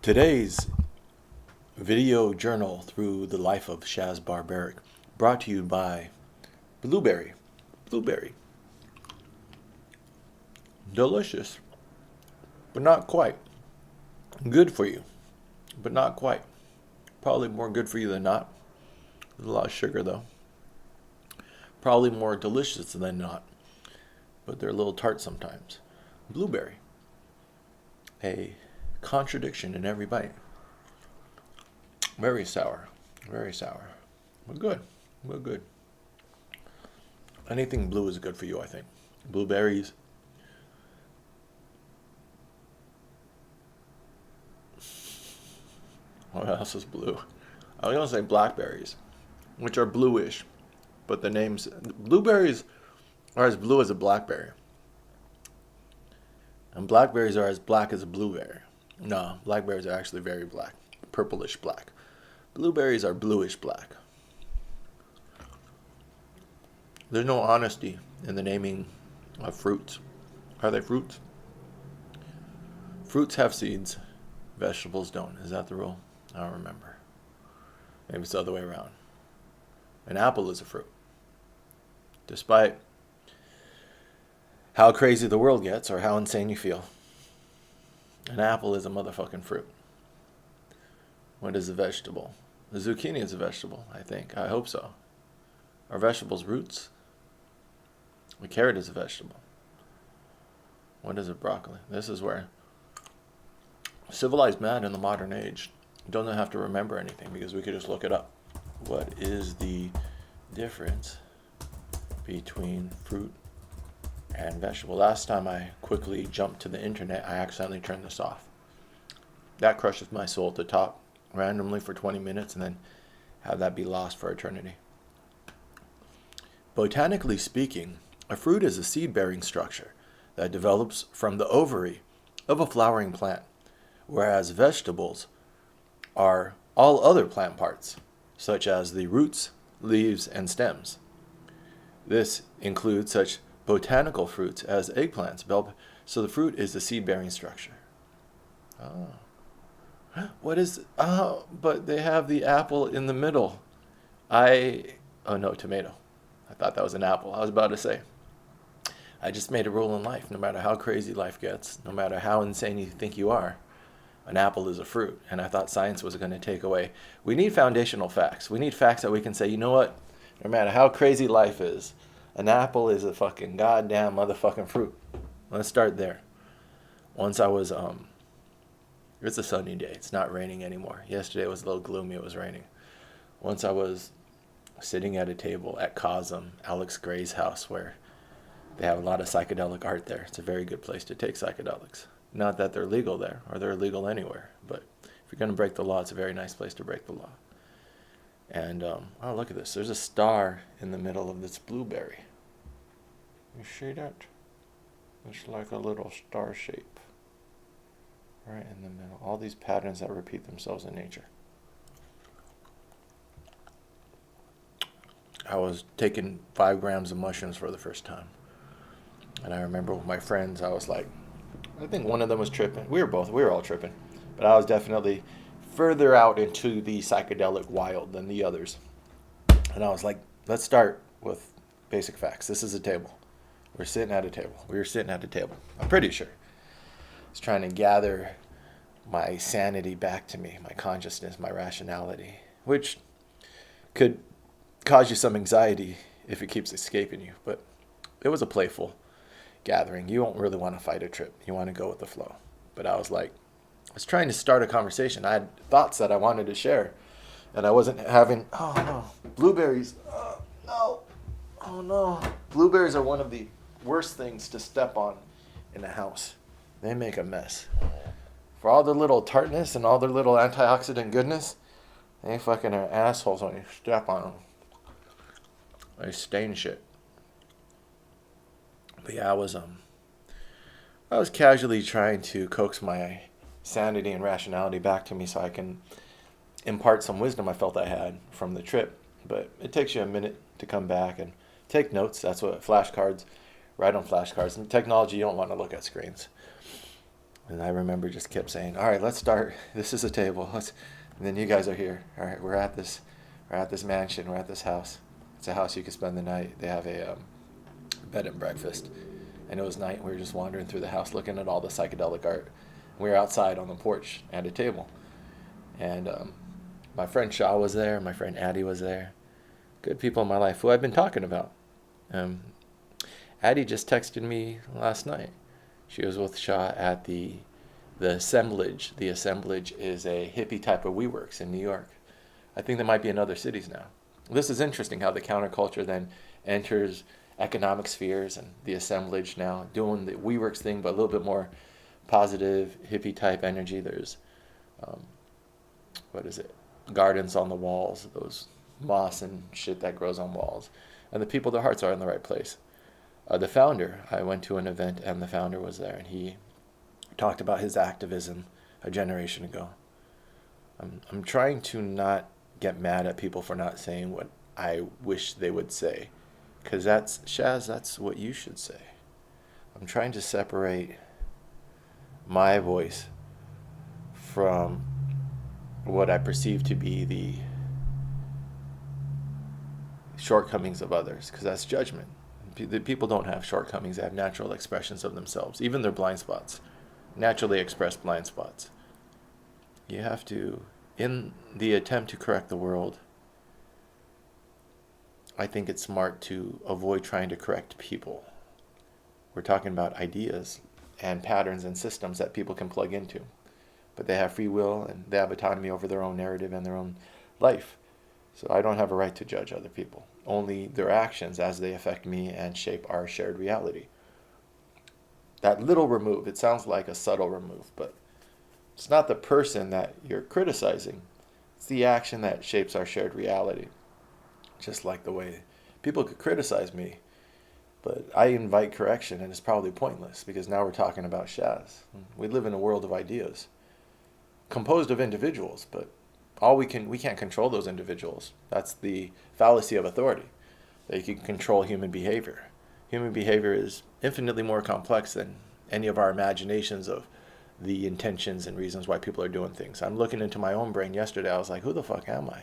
Today's video journal through the life of Shaz Barbaric, brought to you by Blueberry. Blueberry. Delicious, but not quite. Good for you, but not quite. Probably more good for you than not. There's a lot of sugar though. Probably more delicious than not, but they're a little tart sometimes. Blueberry. A contradiction in every bite. Very sour. Very sour. But good. But good. Anything blue is good for you, I think. Blueberries. What else is blue? I was going to say blackberries, which are bluish, but the names... Blueberries are as blue as a blackberry. And blackberries are as black as a blueberry. No, blackberries are actually very black. Purplish black. Blueberries are bluish black. There's no honesty in the naming of fruits. Are they fruits? Fruits have seeds. Vegetables don't. Is that the rule? I don't remember. Maybe it's the other way around. An apple is a fruit. Despite how crazy the world gets or how insane you feel, an apple is a motherfucking fruit. What is a vegetable? The zucchini is a vegetable, I think. I hope so. Are vegetables roots? The carrot is a vegetable. What is a broccoli? This is where civilized man in the modern age doesn't have to remember anything because we could just look it up. What is the difference between fruit and vegetable? Last time I quickly jumped to the internet, I accidentally turned this off. That crushes my soul to talk randomly for 20 minutes and then have that be lost for eternity. Botanically speaking, a fruit is a seed-bearing structure that develops from the ovary of a flowering plant, whereas vegetables are all other plant parts, such as the roots, leaves, and stems. This includes such botanical fruits as eggplants. So the fruit is the seed-bearing structure. Oh. What is... Oh, but they have the apple in the middle. Oh no, tomato. I thought that was an apple. I was about to say. I just made a rule in life. No matter how crazy life gets, no matter how insane you think you are, an apple is a fruit. And I thought science was going to take away. We need foundational facts. We need facts that we can say, you know what? No matter how crazy life is, an apple is a fucking goddamn motherfucking fruit. Let's start there. Once I was, it's a sunny day. It's not raining anymore. Yesterday it was a little gloomy. It was raining. Once I was sitting at a table at Cosm, Alex Gray's house, where they have a lot of psychedelic art there. It's a very good place to take psychedelics. Not that they're legal there, or they're illegal anywhere, but if you're going to break the law, it's a very nice place to break the law. And, oh, look at this. There's a star in the middle of this blueberry. You see that? It's like a little star shape. Right in the middle. All these patterns that repeat themselves in nature. I was taking 5 grams of mushrooms for the first time. And I remember with my friends, I was like, I think one of them was tripping. We were all tripping. But I was definitely further out into the psychedelic wild than the others. And I was like, let's start with basic facts. This is a table. We're sitting at a table. We were sitting at a table. I'm pretty sure. I was trying to gather my sanity back to me, my consciousness, my rationality, which could cause you some anxiety if it keeps escaping you. But it was a playful gathering. You don't really want to fight a trip. You want to go with the flow. But I was was trying to start a conversation. I had thoughts that I wanted to share. And I wasn't having, oh no, blueberries. No. Oh no. Blueberries are one of the worst things to step on in a house. They make a mess. For all the little tartness and all their little antioxidant goodness, they fucking are assholes when you step on them. They stain shit. But yeah, I was casually trying to coax my sanity and rationality back to me so I can impart some wisdom I felt I had from the trip. But it takes you a minute to come back and take notes. That's what flashcards, write on flashcards. In technology, you don't want to look at screens. And I remember just kept saying, "All right, let's start. This is a table. Let's." And then you guys are here. All right, we're at this mansion. We're at this house. It's a house you can spend the night. They have a bed and breakfast. And it was night. We were just wandering through the house, looking at all the psychedelic art. We were outside on the porch at a table, and my friend Shaw was there. My friend Addie was there. Good people in my life who I've been talking about. Addie just texted me last night. She was with Shaw at the assemblage. The assemblage is a hippie type of WeWorks in New York. I think there might be in other cities now. This is interesting how the counterculture then enters economic spheres, and the assemblage now doing the WeWorks thing, but a little bit more positive hippie type energy. There's gardens on the walls, those moss and shit that grows on walls, and the people, their hearts are in the right place. The founder, I went to an event and the founder was there, and he talked about his activism a generation ago. I'm trying to not get mad at people for not saying what I wish they would say, because that's Shaz, that's what you should say. I'm trying to separate my voice from what I perceive to be the shortcomings of others, because that's judgment. The people don't have shortcomings, they have natural expressions of themselves, even their blind spots, naturally expressed blind spots. You have to, in the attempt to correct the world, I think it's smart to avoid trying to correct people. We're talking about ideas and patterns and systems that people can plug into, but they have free will and they have autonomy over their own narrative and their own life. So I don't have a right to judge other people, only their actions as they affect me and shape our shared reality. That little remove, it sounds like a subtle remove, but it's not the person that you're criticizing. It's the action that shapes our shared reality. Just like the way people could criticize me, but I invite correction, and it's probably pointless because now we're talking about Shaz. We live in a world of ideas, composed of individuals, but we can't control those individuals. That's the fallacy of authority. That you can control human behavior. Human behavior is infinitely more complex than any of our imaginations of the intentions and reasons why people are doing things. I'm looking into my own brain yesterday. I was like, who the fuck am I?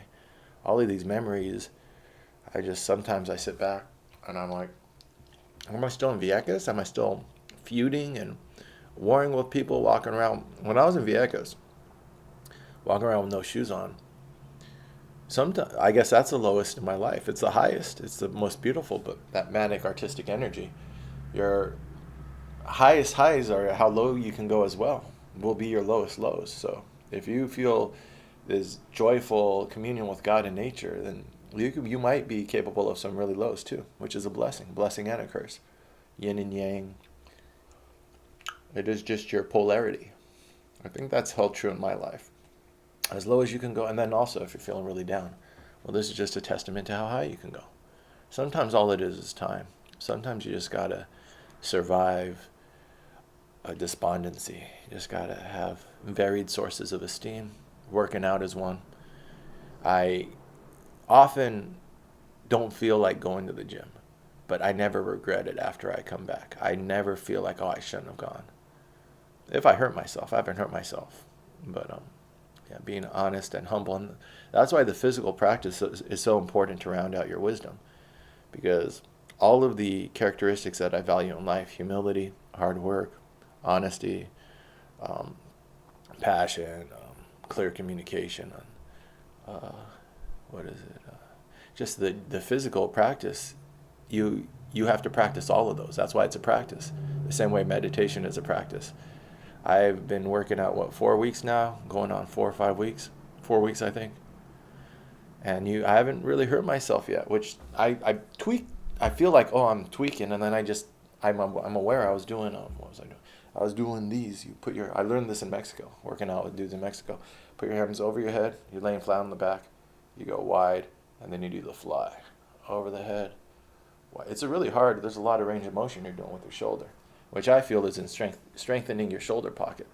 All of these memories. Sometimes I sit back and I'm like, am I still in Vieques? Am I still feuding and warring with people, walking around? When I was in Vieques, walking around with no shoes on, sometimes I guess that's the lowest in my life. It's the highest. It's the most beautiful, but that manic artistic energy. Your highest highs are how low you can go as well. Will be your lowest lows. So if you feel this joyful communion with God and nature, then you might be capable of some really lows too, which is a blessing and a curse. Yin and yang. It is just your polarity. I think that's held true in my life. As low as you can go, and then also if you're feeling really down, well, this is just a testament to how high you can go. Sometimes all it is time. Sometimes you just gotta survive a despondency. You just gotta have varied sources of esteem. Working out is one. I often don't feel like going to the gym, but I never regret it after I come back. I never feel like, oh, I shouldn't have gone. If I hurt myself, I haven't hurt myself. But being honest and humble. And that's why the physical practice is so important to round out your wisdom, because all of the characteristics that I value in life, humility, hard work, honesty, passion, clear communication, just the physical practice, you have to practice all of those. That's why it's a practice. The same way meditation is a practice. I've been working out, 4 weeks now? Going on 4 or 5 weeks? 4 weeks, I think. And I haven't really hurt myself yet, which I tweak. I feel like, oh, I'm tweaking, and then I'm aware I was doing, what was I doing? I was doing these. I learned this in Mexico, working out with dudes in Mexico. Put your hands over your head, you're laying flat on the back, you go wide, and then you do the fly. Over the head. It's there's a lot of range of motion you're doing with your shoulder, which I feel is in strengthening your shoulder pocket.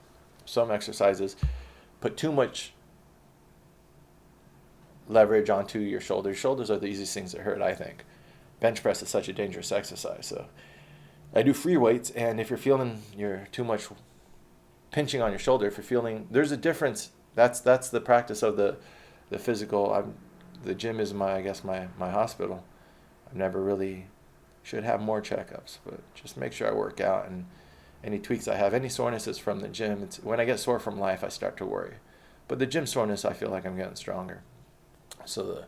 Some exercises put too much leverage onto your shoulders. Shoulders are the easiest things that hurt, I think. Bench press is such a dangerous exercise. So I do free weights, and if you're feeling you're too much pinching on your shoulder, if you're feeling, there's a difference. That's the practice of the physical. The gym is I guess my hospital. I've never really, should have more checkups, but just make sure I work out. And any tweaks I have, any sorenesses from the gym, it's when I get sore from life, I start to worry. But the gym soreness, I feel like I'm getting stronger. So the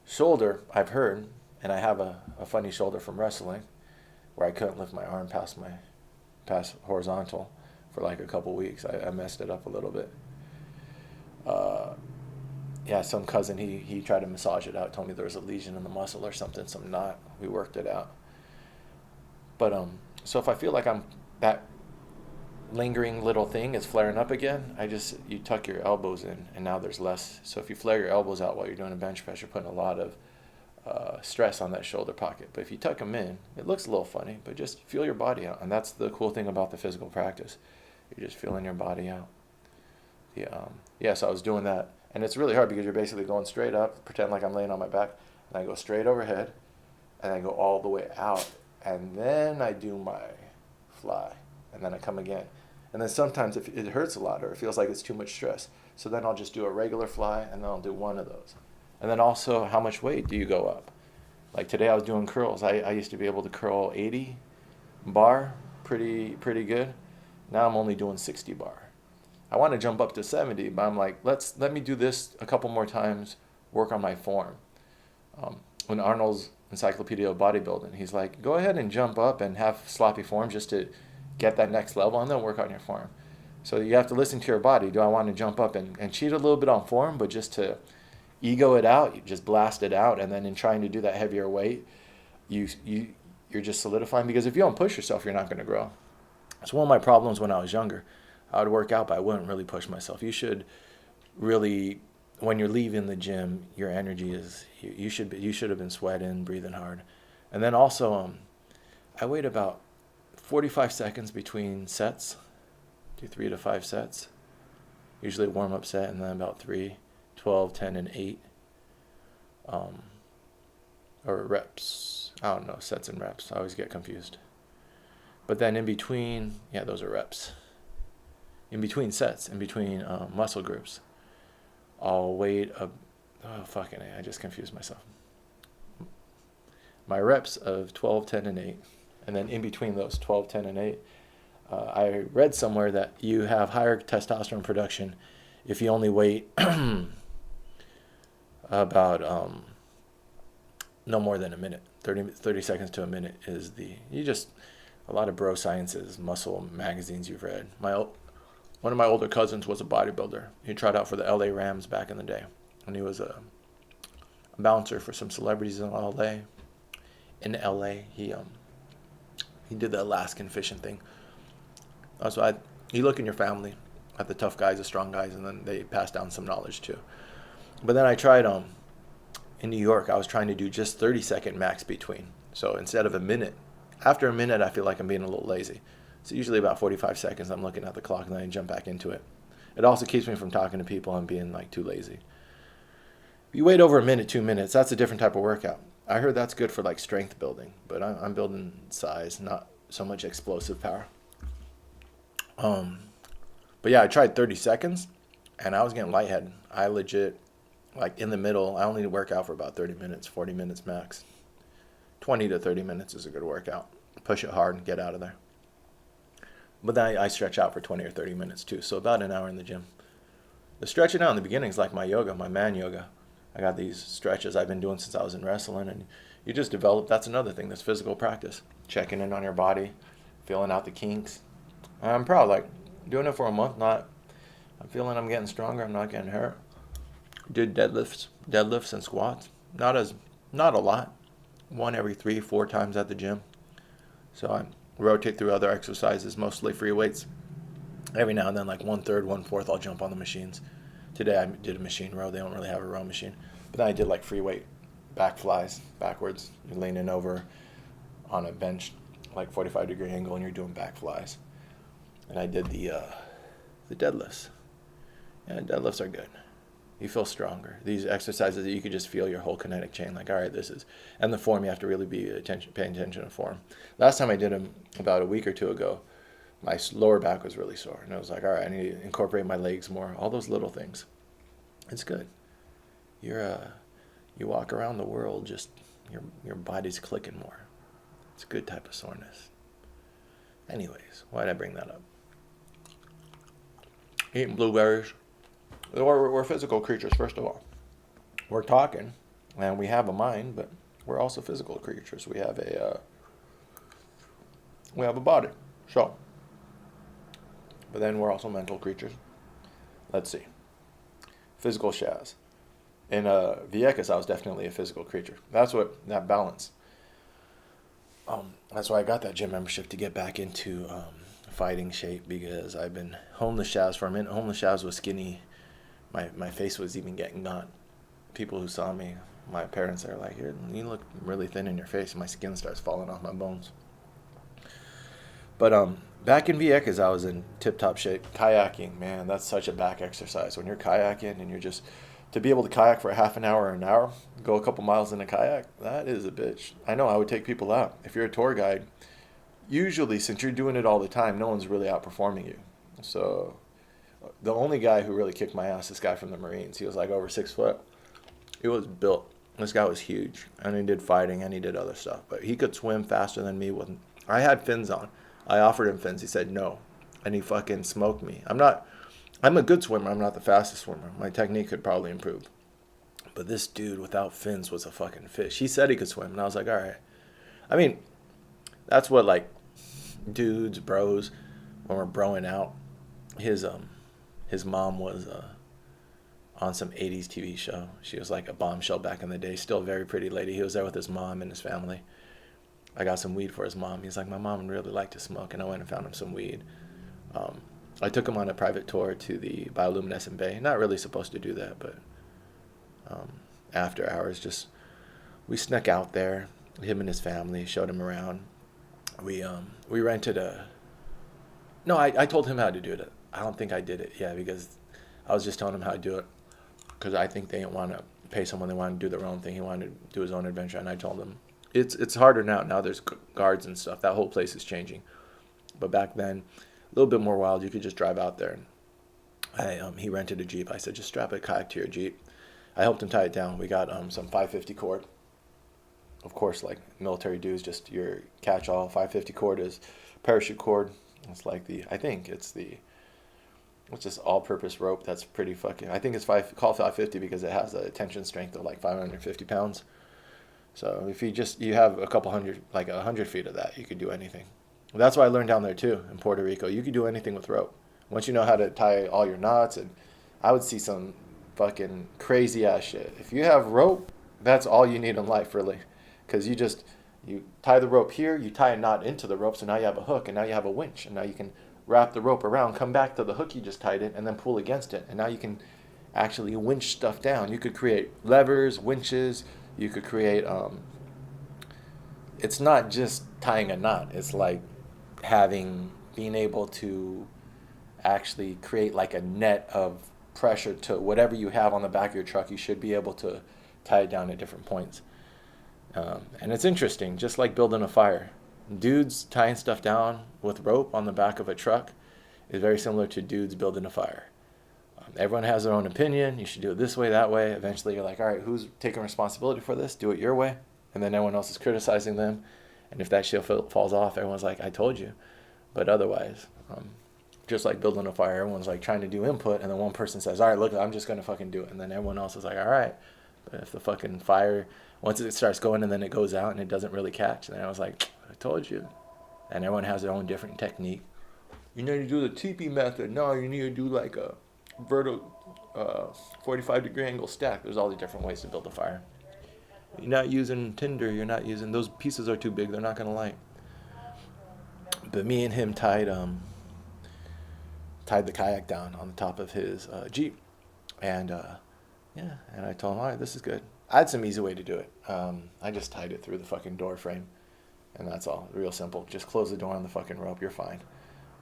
shoulder, I've heard, and I have a funny shoulder from wrestling, where I couldn't lift my arm past horizontal for like a couple weeks. I messed it up a little bit. Yeah, some cousin, he tried to massage it out, told me there was a lesion in the muscle or something, some knot. We worked it out. But so if I feel like that lingering little thing is flaring up again, you tuck your elbows in, and now there's less. So if you flare your elbows out while you're doing a bench press, you're putting a lot of stress on that shoulder pocket. But if you tuck them in, it looks a little funny, but just feel your body out. And that's the cool thing about the physical practice. You're just feeling your body out. So I was doing that. And it's really hard because you're basically going straight up, pretend like I'm laying on my back, and I go straight overhead, and I go all the way out. And then I do my fly, and then I come again. And then sometimes if it hurts a lot or it feels like it's too much stress, so then I'll just do a regular fly, and then I'll do one of those. And then also, how much weight do you go up? Like today I was doing curls. I used to be able to curl 80 bar, pretty good. Now I'm only doing 60 bar. I want to jump up to 70, but I'm like, let me do this a couple more times, work on my form. When Arnold's Encyclopedia of Bodybuilding, he's like, go ahead and jump up and have sloppy form just to get that next level, and then work on your form. So you have to listen to your body. Do I want to jump up and cheat a little bit on form, but just to ego it out, you just blast it out, and then in trying to do that heavier weight, you're just solidifying, because if you don't push yourself, you're not going to grow. It's one of my problems when I was younger. I would work out, but I wouldn't really push myself. You should really, when you're leaving the gym, your energy is, you should have been sweating, breathing hard. And then also, I wait about 45 seconds between sets, do 3 to 5 sets, usually a warm-up set, and then about 3, 12, 10, and 8, or reps. I don't know, sets and reps. I always get confused. But then in between, those are reps. In between sets, in between muscle groups, I'll wait I just confused myself. My reps of 12, 10, and 8, and then in between those 12, 10, and 8, I read somewhere that you have higher testosterone production if you only wait about no more than a minute. 30 seconds to a minute is a lot of bro sciences, muscle magazines you've read. One of my older cousins was a bodybuilder. He tried out for the LA Rams back in the day, and he was a bouncer for some celebrities in LA. He did the Alaskan fishing thing. So you look in your family at the tough guys, the strong guys, and then they pass down some knowledge too. But then I tried in New York. I was trying to do just 30-second max between. So instead of a minute, after a minute, I feel like I'm being a little lazy. So usually about 45 seconds, I'm looking at the clock, and then I jump back into it. It also keeps me from talking to people and being like too lazy. If you wait over a minute, 2 minutes, that's a different type of workout. I heard that's good for like strength building, but I'm building size, not so much explosive power. But yeah, I tried 30 seconds, and I was getting lightheaded. I legit, like in the middle, I only work out for about 30 minutes, 40 minutes max. 20 to 30 minutes is a good workout. Push it hard and get out of there. But then I stretch out for 20 or 30 minutes too, so about an hour in the gym. The stretching out in the beginning is like my yoga, my man yoga. I got these stretches I've been doing since I was in wrestling, and you just develop, that's another thing, that's physical practice. Checking in on your body, feeling out the kinks. I'm proud, like doing it for a month, I'm feeling I'm getting stronger, I'm not getting hurt. Did deadlifts and squats. Not a lot. 1 every 3-4 times at the gym. So I rotate through other exercises, mostly free weights. Every now and then, like 1/3, 1/4, I'll jump on the machines. Today I did a machine row. They don't really have a row machine. But then I did like free weight back flies, backwards. You're leaning over on a bench, like 45-degree angle, and you're doing back flies. And I did the deadlifts. Yeah, deadlifts are good. You feel stronger. These exercises that you could just feel your whole kinetic chain, like, all right, this is, and the form, you have to really be paying attention to form. Last time I did them about a week or two ago, My lower back was really sore, and I was like, all right, I need to incorporate my legs more. All those little things. It's good. You walk around the world, just your body's clicking more. It's a good type of soreness. Anyways, why did I bring that up? Eating blueberries. We're physical creatures, first of all. We're talking, and we have a mind, but we're also physical creatures. We have a body. So, but then we're also mental creatures. Let's see. Physical Shaz. In Vieques, I was definitely a physical creature. That balance. That's why I got that gym membership, to get back into fighting shape, because I've been homeless Shaz for a minute. Homeless Shaz was skinny. My face was even getting gaunt. People who saw me, my parents, are like, you look really thin in your face, and my skin starts falling off my bones. But back in Vieques, I was in tip-top shape. Kayaking, man, that's such a back exercise. When you're kayaking and you're just, to be able to kayak for a half an hour or an hour, go a couple miles in a kayak, that is a bitch. I know, I would take people out. If you're a tour guide, usually, since you're doing it all the time, no one's really outperforming you. So the only guy who really kicked my ass, this guy from the Marines, he was like over 6 foot. He was built. This guy was huge, and he did fighting and he did other stuff. But he could swim faster than me. I had fins on. I offered him fins. He said no, and he fucking smoked me. I'm a good swimmer. I'm not the fastest swimmer. My technique could probably improve. But this dude without fins was a fucking fish. He said he could swim, and I was like, all right. I mean, that's what, like, dudes, bros, when we're broing out. His mom was on some 80s TV show. She was like a bombshell back in the day. Still a very pretty lady. He was there with his mom and his family. I got some weed for his mom. He's like, my mom really liked to smoke, and I went and found him some weed. I took him on a private tour to the bioluminescent bay. Not really supposed to do that, but after hours, we snuck out there. Him and his family, showed him around. We rented a. No, I told him how to do it. I don't think I did it. Yeah, because I was just telling him how to do it, because I think they didn't want to pay someone. They wanted to do their own thing. He wanted to do his own adventure, and I told him it's harder now. Now there's guards and stuff. That whole place is changing. But back then, a little bit more wild. You could just drive out there. He rented a Jeep. I said, just strap a kayak to your Jeep. I helped him tie it down. We got some 550 cord. Of course, like military dudes, just your catch-all. 550 cord is parachute cord. It's like it's this all-purpose rope that's pretty fucking. I think it's called 550 because it has a tension strength of like 550 pounds. So if you have a couple hundred, like 100 feet of that, you could do anything. That's what I learned down there too in Puerto Rico. You could do anything with rope once you know how to tie all your knots. And I would see some fucking crazy ass shit. If you have rope, that's all you need in life, really, because you tie the rope here, you tie a knot into the rope, so now you have a hook, and now you have a winch, and now you can wrap the rope around, come back to the hook you just tied it, and then pull against it, and now you can actually winch stuff down. You could create levers, winches. You could create. It's not just tying a knot. It's like being able to actually create like a net of pressure to whatever you have on the back of your truck. You should be able to tie it down at different points. And it's interesting, just like building a fire. Dudes tying stuff down with rope on the back of a truck is very similar to dudes building a fire. Everyone has their own opinion. You should do it this way, that way. Eventually you're like, all right, who's taking responsibility for this? Do it your way. And then everyone else is criticizing them. And if that shit falls off, everyone's like, I told you. But otherwise, just like building a fire, everyone's like trying to do input, and then one person says, all right, look, I'm just going to fucking do it. And then everyone else is like, all right. But if the fucking fire, once it starts going and then it goes out and it doesn't really catch, then I was like, I told you. And everyone has their own different technique. You need to do the teepee method. No, you need to do like a vertical 45-degree angle stack. There's all these different ways to build a fire. You're not using tinder. You're not using, those pieces are too big. They're not going to light. But me and him tied the kayak down on the top of his Jeep. And and I told him, all right, this is good. I had some easy way to do it. I just tied it through the fucking door frame. And that's all. Real simple. Just close the door on the fucking rope. You're fine.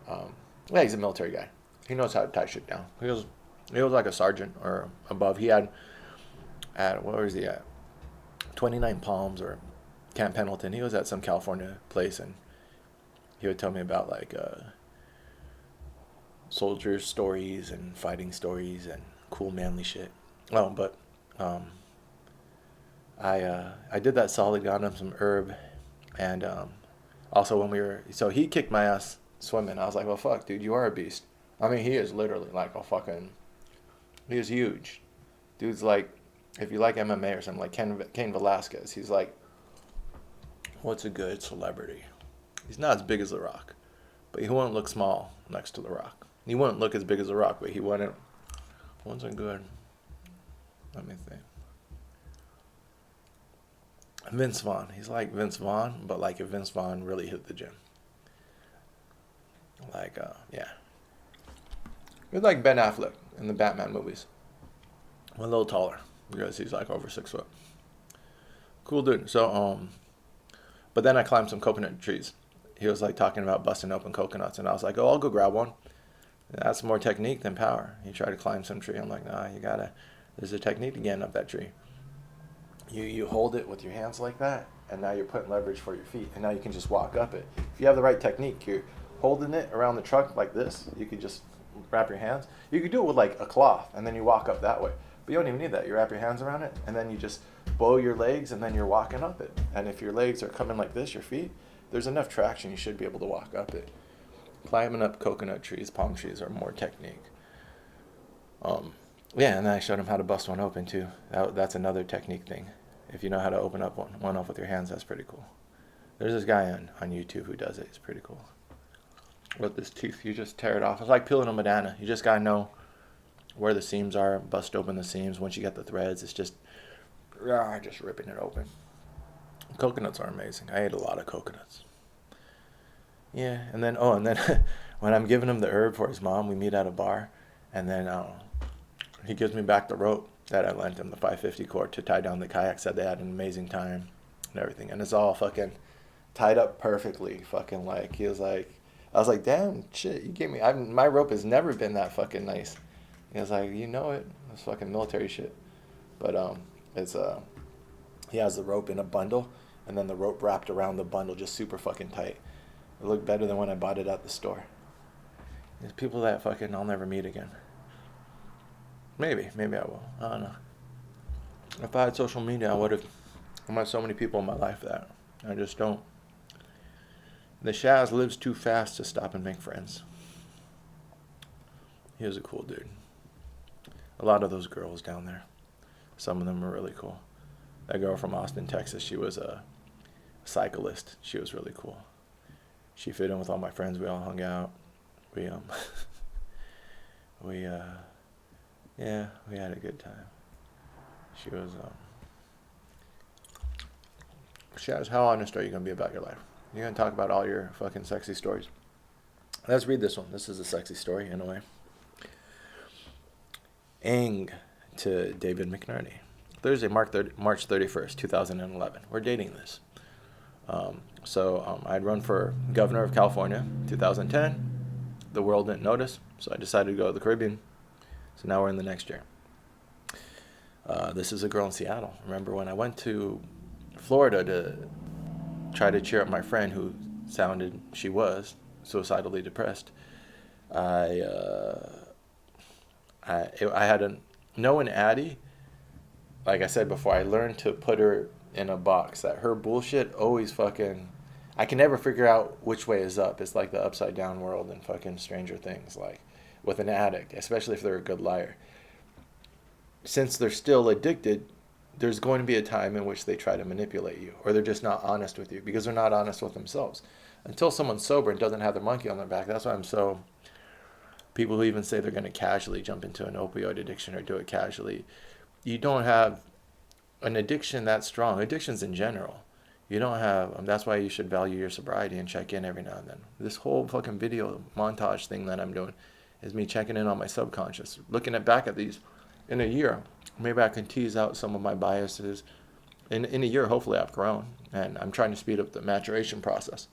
Yeah, he's a military guy. He knows how to tie shit down. He was like a sergeant or above. He had where was he at? 29 Palms or Camp Pendleton. He was at some California place, and he would tell me about like soldier stories and fighting stories and cool manly shit. Oh, but um, I did that solid, got him some herb, and also when so he kicked my ass swimming. I was like, well, fuck, dude, you are a beast. I mean, he is literally like a fucking, he is huge. Dude's like, if you like MMA or something, like Cain Velasquez, he's like, what's a good celebrity? He's not as big as The Rock, but he wouldn't look small next to The Rock. He wouldn't look as big as The Rock, but he wouldn't. Wasn't good. Let me think. Vince Vaughn. He's like Vince Vaughn, but like if Vince Vaughn really hit the gym. Like, yeah. He's like Ben Affleck in the Batman movies. A little taller because he's like over 6 foot. Cool dude. So, but then I climbed some coconut trees. He was like talking about busting open coconuts, and I was like, oh, I'll go grab one. That's more technique than power. He tried to climb some tree. I'm like, nah, there's a technique to getting up that tree. You hold it with your hands like that, and now you're putting leverage for your feet, and now you can just walk up it. If you have the right technique, you're holding it around the truck like this. You could just wrap your hands. You could do it with like a cloth, and then you walk up that way. But you don't even need that. You wrap your hands around it, and then you just bow your legs, and then you're walking up it. And if your legs are coming like this, your feet, there's enough traction, you should be able to walk up it. Climbing up coconut trees, palm trees are more technique. Yeah, and then I showed him how to bust one open too. That's another technique thing. If you know how to open up one up with your hands, that's pretty cool. There's this guy on YouTube who does it. It's pretty cool. With this tooth, you just tear it off. It's like peeling a banana. You just gotta know where the seams are, bust open the seams. Once you get the threads, it's just ripping it open. Coconuts are amazing. I ate a lot of coconuts. Yeah, and then when I'm giving him the herb for his mom, we meet at a bar, and then he gives me back the rope that I lent him, the 550 cord, to tie down the kayak. Said they had an amazing time and everything, and it's all fucking tied up perfectly. Fucking like he was like, I was like, damn shit, you gave me. My rope has never been that fucking nice. He was like, you know it. It's fucking military shit. But it's he has the rope in a bundle, and then the rope wrapped around the bundle just super fucking tight. It looked better than when I bought it at the store. There's people that fucking I'll never meet again. Maybe I will. I don't know. If I had social media, I met so many people in my life that I just don't. The Shaz lives too fast to stop and make friends. He was a cool dude. A lot of those girls down there, some of them were really cool. That girl from Austin, Texas, she was a cyclist. She was really cool. She fit in with all my friends. We all hung out. We had a good time. She was Shaz, how honest are you gonna be about your life? You're gonna talk about all your fucking sexy stories. Let's read this one. This is a sexy story in a way. Ang to David McNerney. Thursday, March 31st, 2011. We're dating this. I'd run for governor of California, 2010. The world didn't notice, so I decided to go to the Caribbean. So now we're in the next year. This is a girl in Seattle. Remember when I went to Florida to try to cheer up my friend who she was suicidally depressed. I had knowing Addie, like I said before, I learned to put her in a box that her bullshit always fucking, I can never figure out which way is up. It's like the upside down world in fucking Stranger Things, like with an addict, especially if they're a good liar. Since they're still addicted, there's going to be a time in which they try to manipulate you, or they're just not honest with you because they're not honest with themselves. Until someone's sober and doesn't have their monkey on their back, that's why people who even say they're going to casually jump into an opioid addiction or do it casually, you don't have an addiction that strong. Addictions in general. You don't have, that's why you should value your sobriety and check in every now and then. This whole fucking video montage thing that I'm doing is me checking in on my subconscious, looking back at these in a year. Maybe I can tease out some of my biases. In a year, hopefully I've grown, and I'm trying to speed up the maturation process.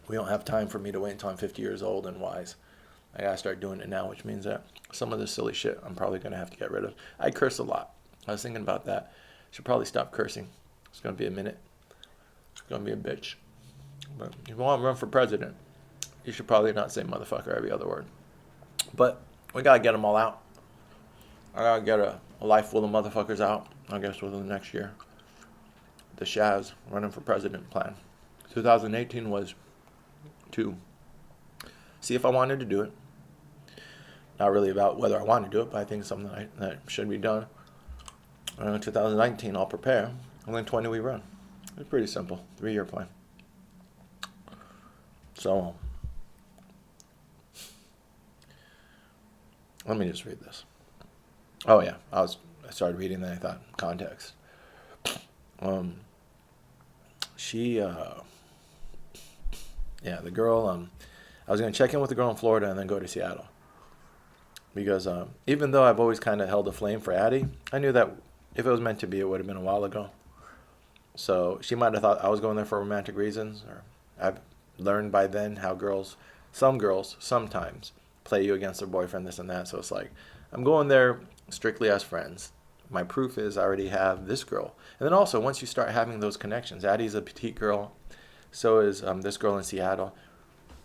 We don't have time for me to wait until I'm 50 years old and wise. I gotta start doing it now, which means that some of this silly shit I'm probably gonna have to get rid of. I curse a lot. I was thinking about that. Should probably stop cursing. It's gonna be a minute. It's gonna be a bitch. But if you want to run for president, you should probably not say motherfucker every other word. But we gotta get them all out. I gotta get a life full of motherfuckers out, I guess, within the next year. The Shaz running for president plan. 2018 was to see if I wanted to do it. Not really about whether I want to do it, but I think it's something that should be done. And in 2019, I'll prepare. And then 20, we run. It's pretty simple. 3-year plan. So, let me just read this. Oh, yeah. I started reading, then I thought, context. The girl, I was going to check in with the girl in Florida and then go to Seattle. Because even though I've always kind of held a flame for Addie, I knew that if it was meant to be, it would have been a while ago. So she might have thought I was going there for romantic reasons. Or I've learned by then how some girls, sometimes play you against their boyfriend, this and that. So it's like, I'm going there strictly as friends. My proof is I already have this girl. And then also, once you start having those connections, Addie's a petite girl. So is this girl in Seattle.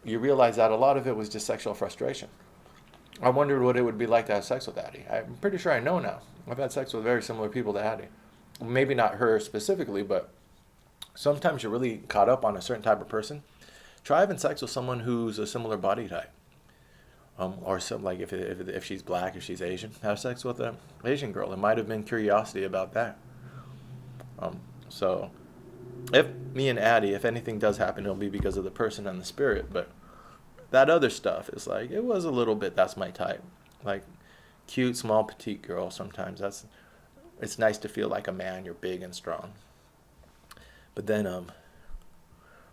You realize that a lot of it was just sexual frustration. I wondered what it would be like to have sex with Addie. I'm pretty sure I know now. I've had sex with very similar people to Addie. Maybe not her specifically, but sometimes you're really caught up on a certain type of person. Try having sex with someone who's a similar body type. Or something like if she's black, if she's Asian, have sex with an Asian girl. It might have been curiosity about that. So if me and Addie, if anything does happen, it'll be because of the person and the spirit. But that other stuff is like, it was a little bit, that's my type. Like, cute, small, petite girl sometimes. It's nice to feel like a man, you're big and strong. But then,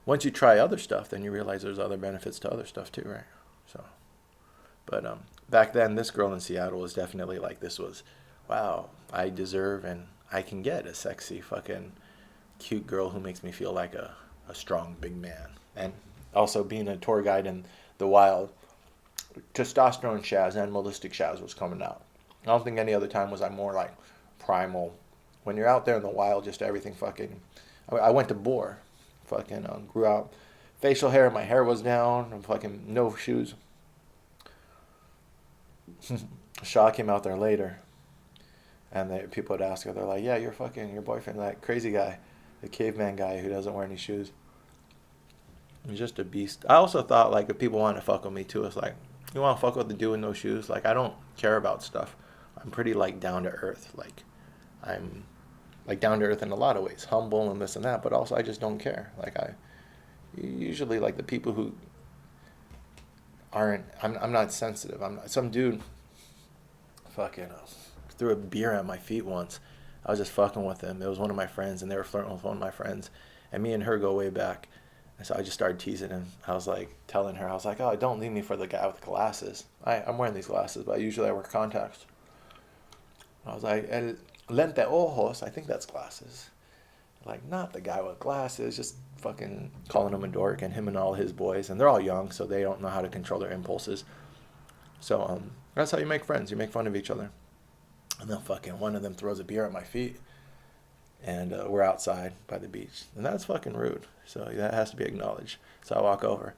once you try other stuff, then you realize there's other benefits to other stuff too, right? So, but back then, this girl in Seattle was definitely like, this was, wow, I deserve and I can get a sexy fucking cute girl who makes me feel like a strong big man. And also being a tour guide in the wild, testosterone Shaz, animalistic Shaz was coming out. I don't think any other time was I more like primal. When you're out there in the wild, just everything fucking. I went to Boar, fucking grew out facial hair, my hair was down, and fucking no shoes. Shaw came out there later, and people would ask her, they're like, yeah, your boyfriend, that crazy guy, the caveman guy who doesn't wear any shoes. He's just a beast. I also thought, like, if people want to fuck with me too, it's like, you want to fuck with the dude with no shoes? Like, I don't care about stuff. I'm pretty, like, down to earth. Like, I'm, like, down to earth in a lot of ways. Humble and this and that, but also I just don't care. Like, usually, like, the people who aren't, I'm not sensitive. Some dude fucking threw a beer at my feet once. I was just fucking with him. It was one of my friends, and they were flirting with one of my friends. And me and her go way back. And so I just started teasing him. I was like, telling her, I was like, oh, don't leave me for the guy with the glasses. I'm wearing these glasses, but usually I wear contacts. I was like, el lente ojos, I think that's glasses. Like, not the guy with glasses, just fucking calling him a dork, and him and all his boys. And they're all young, so they don't know how to control their impulses. So that's how you make friends. You make fun of each other. And then fucking one of them throws a beer at my feet. And we're outside by the beach. And that's fucking rude. So that has to be acknowledged. So I walk over.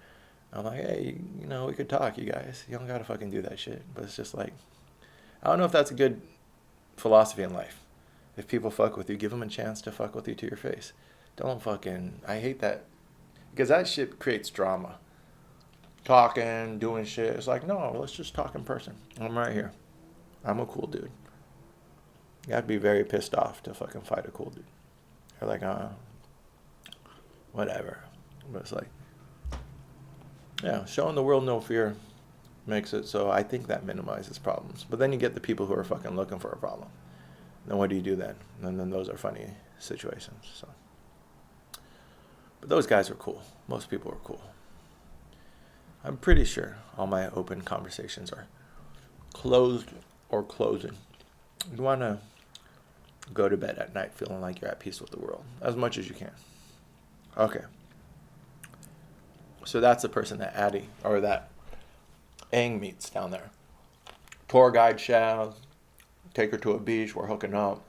I'm like, hey, we could talk, you guys. You don't gotta fucking do that shit. But it's just like, I don't know if that's a good philosophy in life. If people fuck with you, give them a chance to fuck with you to your face. Don't fucking, I hate that. Because that shit creates drama. Talking, doing shit. It's like, no, let's just talk in person. I'm right here. I'm a cool dude. You have to be very pissed off to fucking fight a cool dude. You're like, whatever. But it's like, yeah, showing the world no fear makes it so I think that minimizes problems. But then you get the people who are fucking looking for a problem. Then what do you do then? And then those are funny situations. So, but those guys are cool. Most people are cool. I'm pretty sure all my open conversations are closed or closing. You want to go to bed at night feeling like you're at peace with the world as much as you can. Okay. So that's the person that Addie, or that Aang meets down there. Tour guide Shaz, take her to a beach, we're hooking up.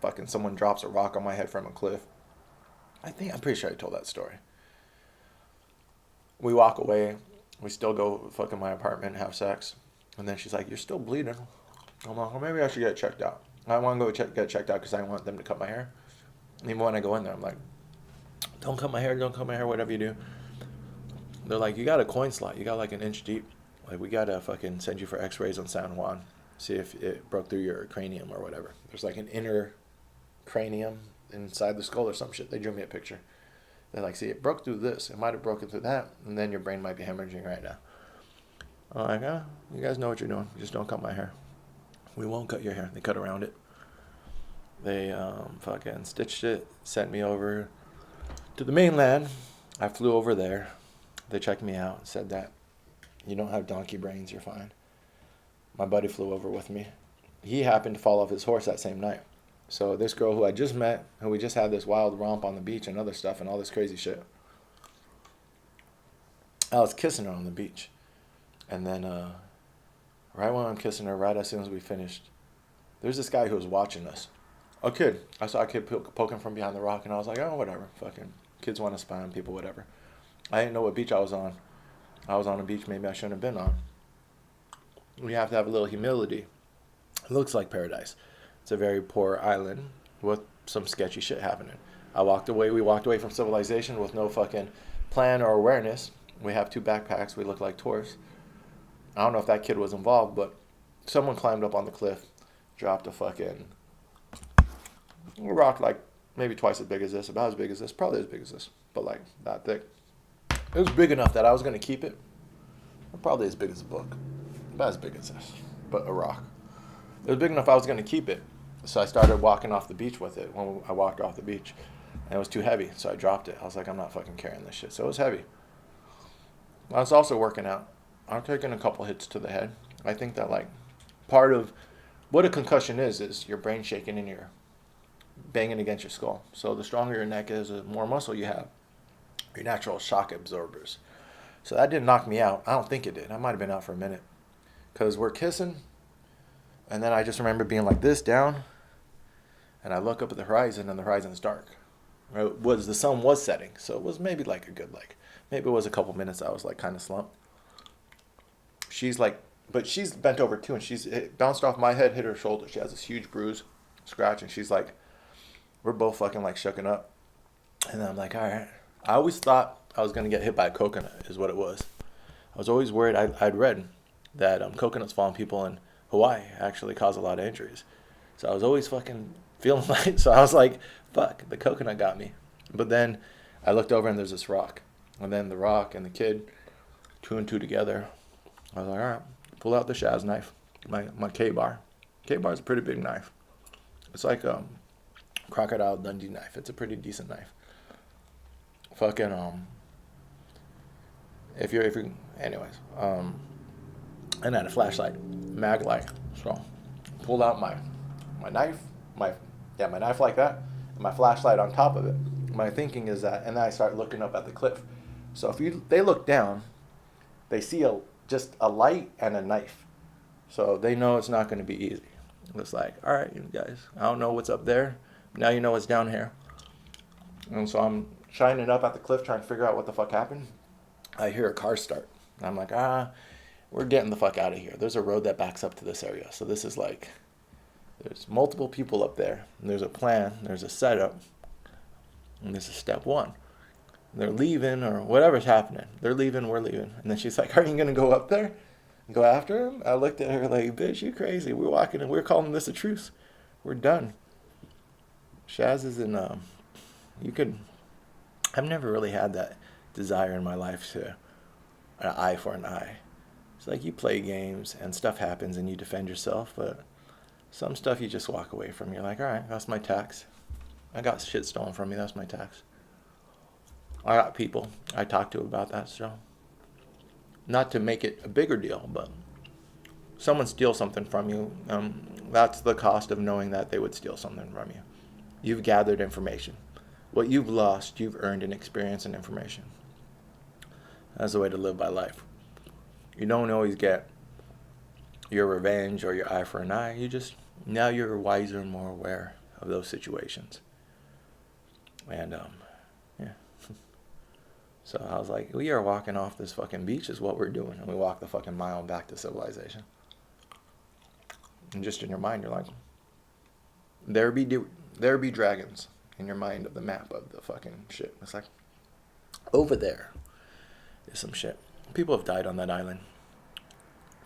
Fucking someone drops a rock on my head from a cliff. I'm pretty sure I told that story. We walk away. We still go fucking my apartment and have sex. And then she's like, "You're still bleeding." I'm like, "Well, maybe I should get checked out." I want to go get checked out because I want them to cut my hair. And even when I go in there, I'm like, "Don't cut my hair, don't cut my hair, whatever you do." They're like, "You got a coin slot. You got like an inch deep. Like, we got to fucking send you for x-rays on San Juan. See if it broke through your cranium or whatever." There's like an inner cranium inside the skull or some shit. They drew me a picture. They're like, "See, it broke through this. It might have broken through that. And then your brain might be hemorrhaging right now." I'm like, "Oh, you guys know what you're doing. Just don't cut my hair." "We won't cut your hair." They cut around it. They fucking stitched it, sent me over to the mainland. I flew over there. They checked me out, said that you don't have donkey brains, you're fine. My buddy flew over with me. He happened to fall off his horse that same night. So this girl who I just met, who we just had this wild romp on the beach and other stuff and all this crazy shit, I was kissing her on the beach. And then right when I'm kissing her, right as soon as we finished, there's this guy who was watching us. A kid. I saw a kid poking from behind the rock, and I was like, "Oh, whatever. Fucking kids want to spy on people, whatever." I didn't know what beach I was on. I was on a beach maybe I shouldn't have been on. We have to have a little humility. It looks like paradise. It's a very poor island with some sketchy shit happening. We walked away from civilization with no fucking plan or awareness. We have 2 backpacks. We look like tourists. I don't know if that kid was involved, but someone climbed up on the cliff, dropped a fucking rock like maybe twice as big as this, about as big as this, probably as big as this, but like that thick. It was big enough that I was going to keep it. Probably as big as a book. About as big as this, but a rock. It was big enough I was going to keep it. So I started walking off the beach with it when I walked off the beach. And it was too heavy, so I dropped it. I was like, "I'm not fucking carrying this shit." So it was heavy. I was also working out. I'm taking a couple hits to the head. I think that like part of what a concussion is your brain shaking and you're banging against your skull. So the stronger your neck is, the more muscle you have. Your natural shock absorbers. So that didn't knock me out. I don't think it did. I might have been out for a minute. Because we're kissing. And then I just remember being like this down. And I look up at the horizon and the horizon's dark. The sun was setting. So it was maybe like a good maybe it was a couple minutes I was like kind of slumped. But she's bent over too, and it bounced off my head, hit her shoulder. She has this huge bruise, scratch, and she's like, we're both fucking like shooken up. And then I'm like, all right. I always thought I was going to get hit by a coconut is what it was. I was always worried. I'd read that coconuts falling people in Hawaii actually cause a lot of injuries. So I was always fucking feeling like, so I was like, fuck, the coconut got me. But then I looked over and there's this rock. And then the rock and the kid, 2 and 2 together. I was like, all right, pull out the Shaz knife, my K-bar. K-bar is a pretty big knife. It's like a Crocodile Dundee knife. It's a pretty decent knife. Fucking anyways, and I had a flashlight, mag light. So pulled out my knife, my knife like that, and my flashlight on top of it. My thinking is that, and then I start looking up at the cliff. So they look down, they see just a light and a knife. So they know it's not going to be easy. It's like, all right, you guys, I don't know what's up there. Now you know what's down here. And so I'm shining up at the cliff trying to figure out what the fuck happened. I hear a car start. And I'm like, we're getting the fuck out of here. There's a road that backs up to this area. So this is like, there's multiple people up there. And there's a plan. There's a setup. And this is step 1. They're leaving or whatever's happening. They're leaving, we're leaving. And then she's like, are you going to go up there and go after him? I looked at her like, bitch, you crazy. We're walking and we're calling this a truce. We're done. Shaz is in, I've never really had that desire in my life to an eye for an eye. It's like you play games and stuff happens and you defend yourself, but some stuff you just walk away from. You're like, all right, that's my tax. I got shit stolen from me. That's my tax. I got people I talk to about that stuff. Not to make it a bigger deal, but someone steals something from you. That's the cost of knowing that they would steal something from you. You've gathered information. What you've lost, you've earned in experience and information. That's the way to live by life. You don't always get your revenge or your eye for an eye. Now you're wiser and more aware of those situations. And, yeah. So I was like, we are walking off this fucking beach is what we're doing. And we walked the fucking mile back to civilization. And just in your mind, you're like, there be dragons in your mind of the map of the fucking shit. It's like, over there is some shit. People have died on that island.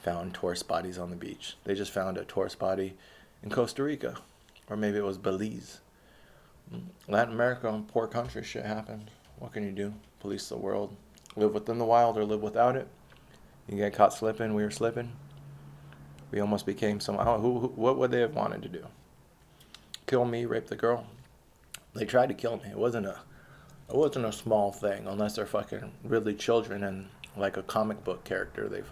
Found tourist bodies on the beach. They just found a tourist body in Costa Rica. Or maybe it was Belize. Latin America, poor country, shit happened. What can you do? Police the world. Live within the wild or live without it. You get caught slipping, we were slipping. We almost became some... what would they have wanted to do? Kill me, rape the girl? They tried to kill me. It wasn't a small thing, unless they're fucking really children and like a comic book character. They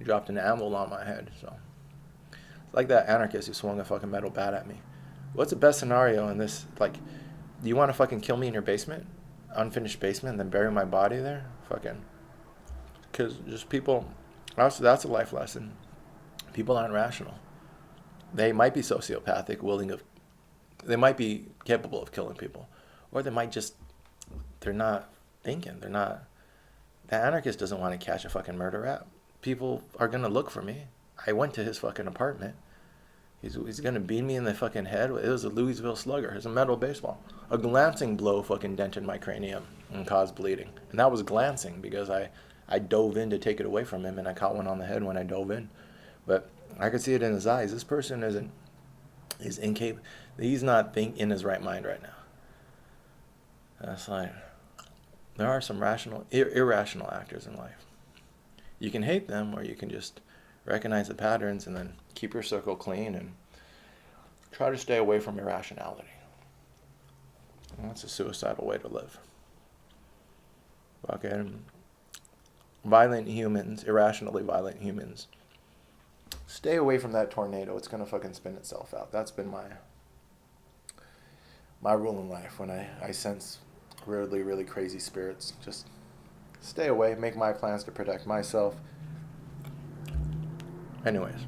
dropped an anvil on my head. So it's like that anarchist who swung a fucking metal bat at me. What's the best scenario in this? Like, do you want to fucking kill me in your basement, unfinished basement, and then bury my body there? Fucking, because just people. Also, that's a life lesson. People aren't rational. They might be sociopathic, they might be capable of killing people, or they might just, they're not thinking. They're not. The anarchist doesn't want to catch a fucking murder rap. People are gonna look for me. I went to his fucking apartment. He's gonna beat me in the fucking head. It was a Louisville Slugger. It was a metal baseball. A glancing blow fucking dented my cranium and caused bleeding. And that was glancing because I dove in to take it away from him, and I caught one on the head when I dove in. But I could see it in his eyes. This person is incapable. He's not in his right mind right now. That's like, there are some irrational actors in life. You can hate them, or you can just recognize the patterns and then keep your circle clean and try to stay away from irrationality. And that's a suicidal way to live. Fucking violent humans, irrationally violent humans, stay away from that tornado. It's gonna fucking spin itself out. That's been my rule in life. When I sense really, really crazy spirits, just stay away, make my plans to protect myself. Anyways,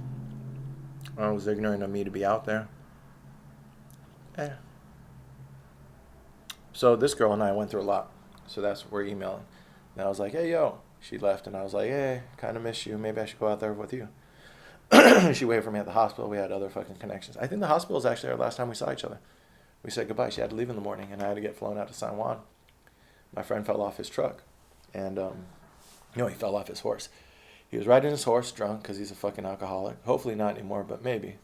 it was ignorant of me to be out there. So this girl and I went through a lot. So we're emailing. And I was like, hey, yo. She left, and I was like, hey, kind of miss you. Maybe I should go out there with you. She waited for me at the hospital. We had other fucking connections. I think the hospital was actually our last time we saw each other. We said goodbye. She had to leave in the morning, and I had to get flown out to San Juan. My friend fell off his truck. And, he fell off his horse. He was riding his horse drunk because he's a fucking alcoholic. Hopefully not anymore, but maybe.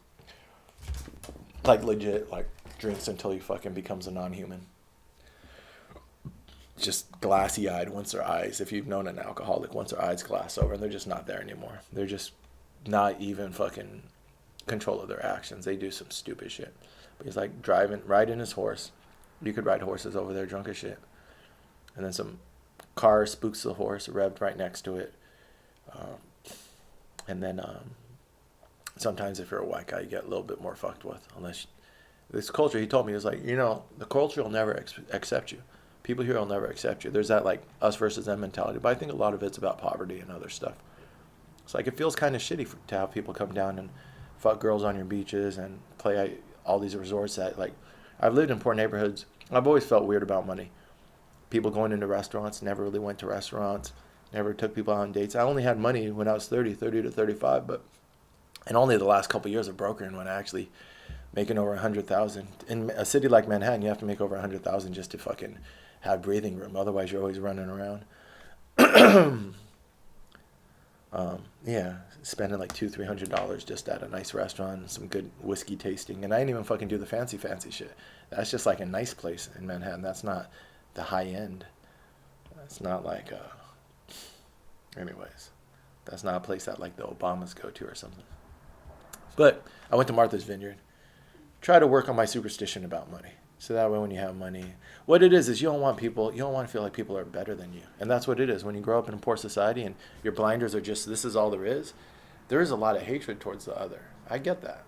Like, legit, like, drinks until he fucking becomes a non-human. Just glassy-eyed once their eyes, if you've known an alcoholic, once their eyes glass over, and they're just not there anymore. They're just not even fucking control of their actions. They do some stupid shit. But he's like riding his horse. You could ride horses over there drunk as shit. And then some car spooks the horse, revved right next to it. And then sometimes if you're a white guy, you get a little bit more fucked with. Unless this culture, he told me, he was like, the culture will never accept you. People here will never accept you. There's that like us versus them mentality. But I think a lot of it's about poverty and other stuff. It's like it feels kind of shitty to have people come down and fuck girls on your beaches and play all these resorts that, like, I've lived in poor neighborhoods. I've always felt weird about money. People going into restaurants, never really went to restaurants, never took people out on dates. I only had money when I was 30 to 35, and only the last couple of years of brokering when I actually making over 100,000. In a city like Manhattan, you have to make over 100,000 just to fucking have breathing room. Otherwise, you're always running around. Spending like $200-300 just at a nice restaurant, some good whiskey tasting, and I didn't even fucking do the fancy shit. That's just like a nice place in Manhattan. That's not the high end. That's not like anyways, that's not a place that like the Obamas go to or something. But I went to Martha's Vineyard. Try to work on my superstition about money. So that way when you have money, what it is you don't want to feel like people are better than you. And that's what it is. When you grow up in a poor society and your blinders are just, this is all there is a lot of hatred towards the other. I get that.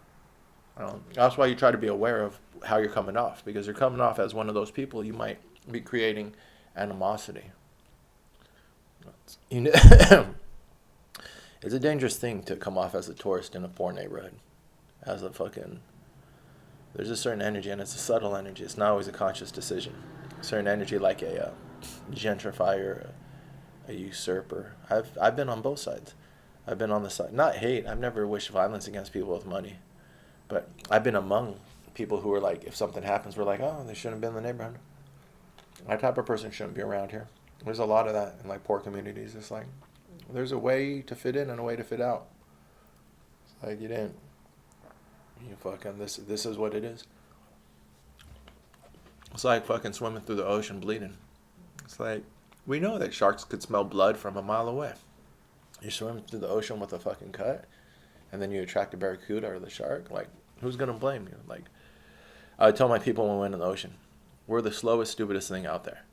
That's why you try to be aware of how you're coming off, because you're coming off as one of those people, you might be creating animosity. It's a dangerous thing to come off as a tourist in a poor neighborhood. There's a certain energy, and it's a subtle energy. It's not always a conscious decision. A certain energy like a gentrifier, a usurper. I've been on both sides. I've been on the side, not hate. I've never wished violence against people with money, but I've been among people who are like, if something happens, we're like, oh, they shouldn't have been in the neighborhood. That type of person shouldn't be around here. There's a lot of that in like poor communities. It's like there's a way to fit in and a way to fit out. It's like you didn't. You fucking this is what it is. It's like fucking swimming through the ocean bleeding. It's like we know that sharks could smell blood from a mile away. You swim through the ocean with a fucking cut, and then you attract a barracuda or the shark. Like, who's gonna blame you? Like, I tell my people when we went in the ocean, we're the slowest, stupidest thing out there.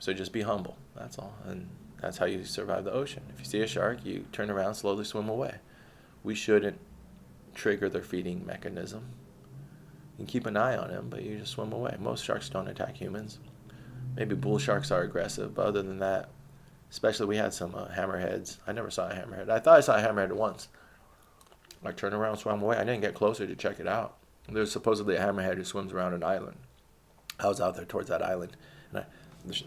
So just be humble. That's all, and that's how you survive the ocean. If you see a shark, you turn around, slowly swim away. We shouldn't trigger their feeding mechanism. You can keep an eye on them, but you just swim away. Most sharks don't attack humans. Maybe bull sharks are aggressive, but other than that, especially we had some hammerheads. I never saw a hammerhead. I thought I saw a hammerhead once. I turned around, swam away. I didn't get closer to check it out. There's supposedly a hammerhead who swims around an island. I was out there towards that island, and the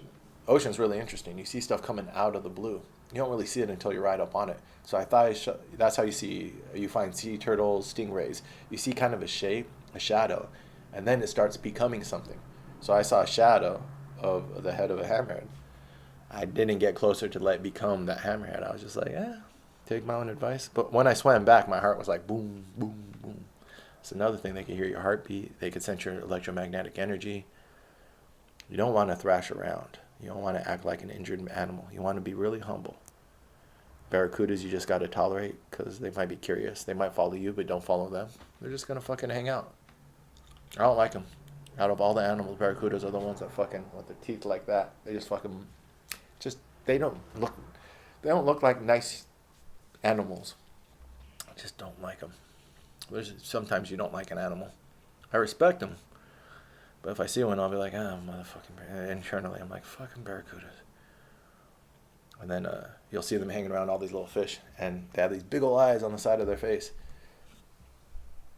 ocean's really interesting. You see stuff coming out of the blue. You don't really see it until you're right up on it. So I thought that's how you find sea turtles, stingrays. You see kind of a shape, a shadow, and then it starts becoming something. So I saw a shadow of the head of a hammerhead. I didn't get closer to let it become that hammerhead. I was just like, take my own advice. But when I swam back, my heart was like boom, boom, boom. It's another thing. They could hear your heartbeat. They could sense your electromagnetic energy. You don't want to thrash around. You don't want to act like an injured animal. You want to be really humble. Barracudas, you just got to tolerate because they might be curious. They might follow you, but don't follow them. They're just going to fucking hang out. I don't like them. Out of all the animals, barracudas are the ones that fucking, with their teeth like that, they just fucking, they don't look like nice animals. I just don't like them. Sometimes you don't like an animal. I respect them. But if I see one, I'll be like, motherfucking, internally, I'm like, fucking barracudas. And then you'll see them hanging around all these little fish, and they have these big old eyes on the side of their face.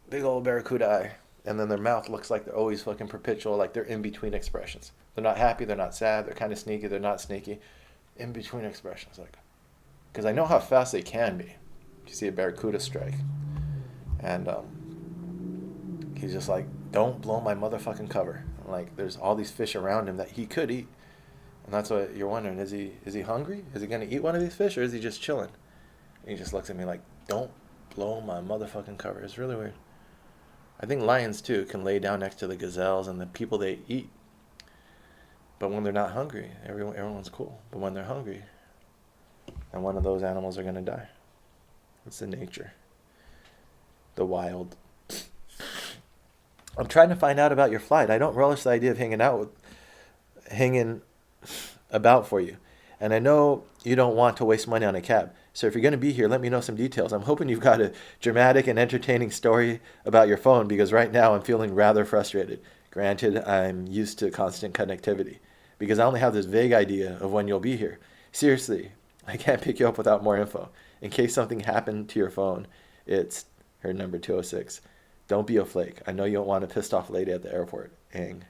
Big old barracuda eye. And then their mouth looks like they're always fucking perpetual, like they're in between expressions. They're not happy, they're not sad, they're kind of sneaky, they're not sneaky. In between expressions, like, because I know how fast they can be. You see a barracuda strike, and he's just like, don't blow my motherfucking cover. Like, there's all these fish around him that he could eat, and that's what you're wondering: is he hungry? Is he gonna eat one of these fish, or is he just chilling? And he just looks at me like, don't blow my motherfucking cover. It's really weird. I think lions too can lay down next to the gazelles and the people they eat. But when they're not hungry, everyone's cool. But when they're hungry, and one of those animals are going to die. It's the nature. The wild. I'm trying to find out about your flight. I don't relish the idea of hanging about for you. And I know you don't want to waste money on a cab. So if you're going to be here, let me know some details. I'm hoping you've got a dramatic and entertaining story about your phone, because right now I'm feeling rather frustrated. Granted, I'm used to constant connectivity, because I only have this vague idea of when you'll be here. Seriously, I can't pick you up without more info. In case something happened to your phone, it's her number 206. Don't be a flake. I know you don't want a pissed off lady at the airport. Ang.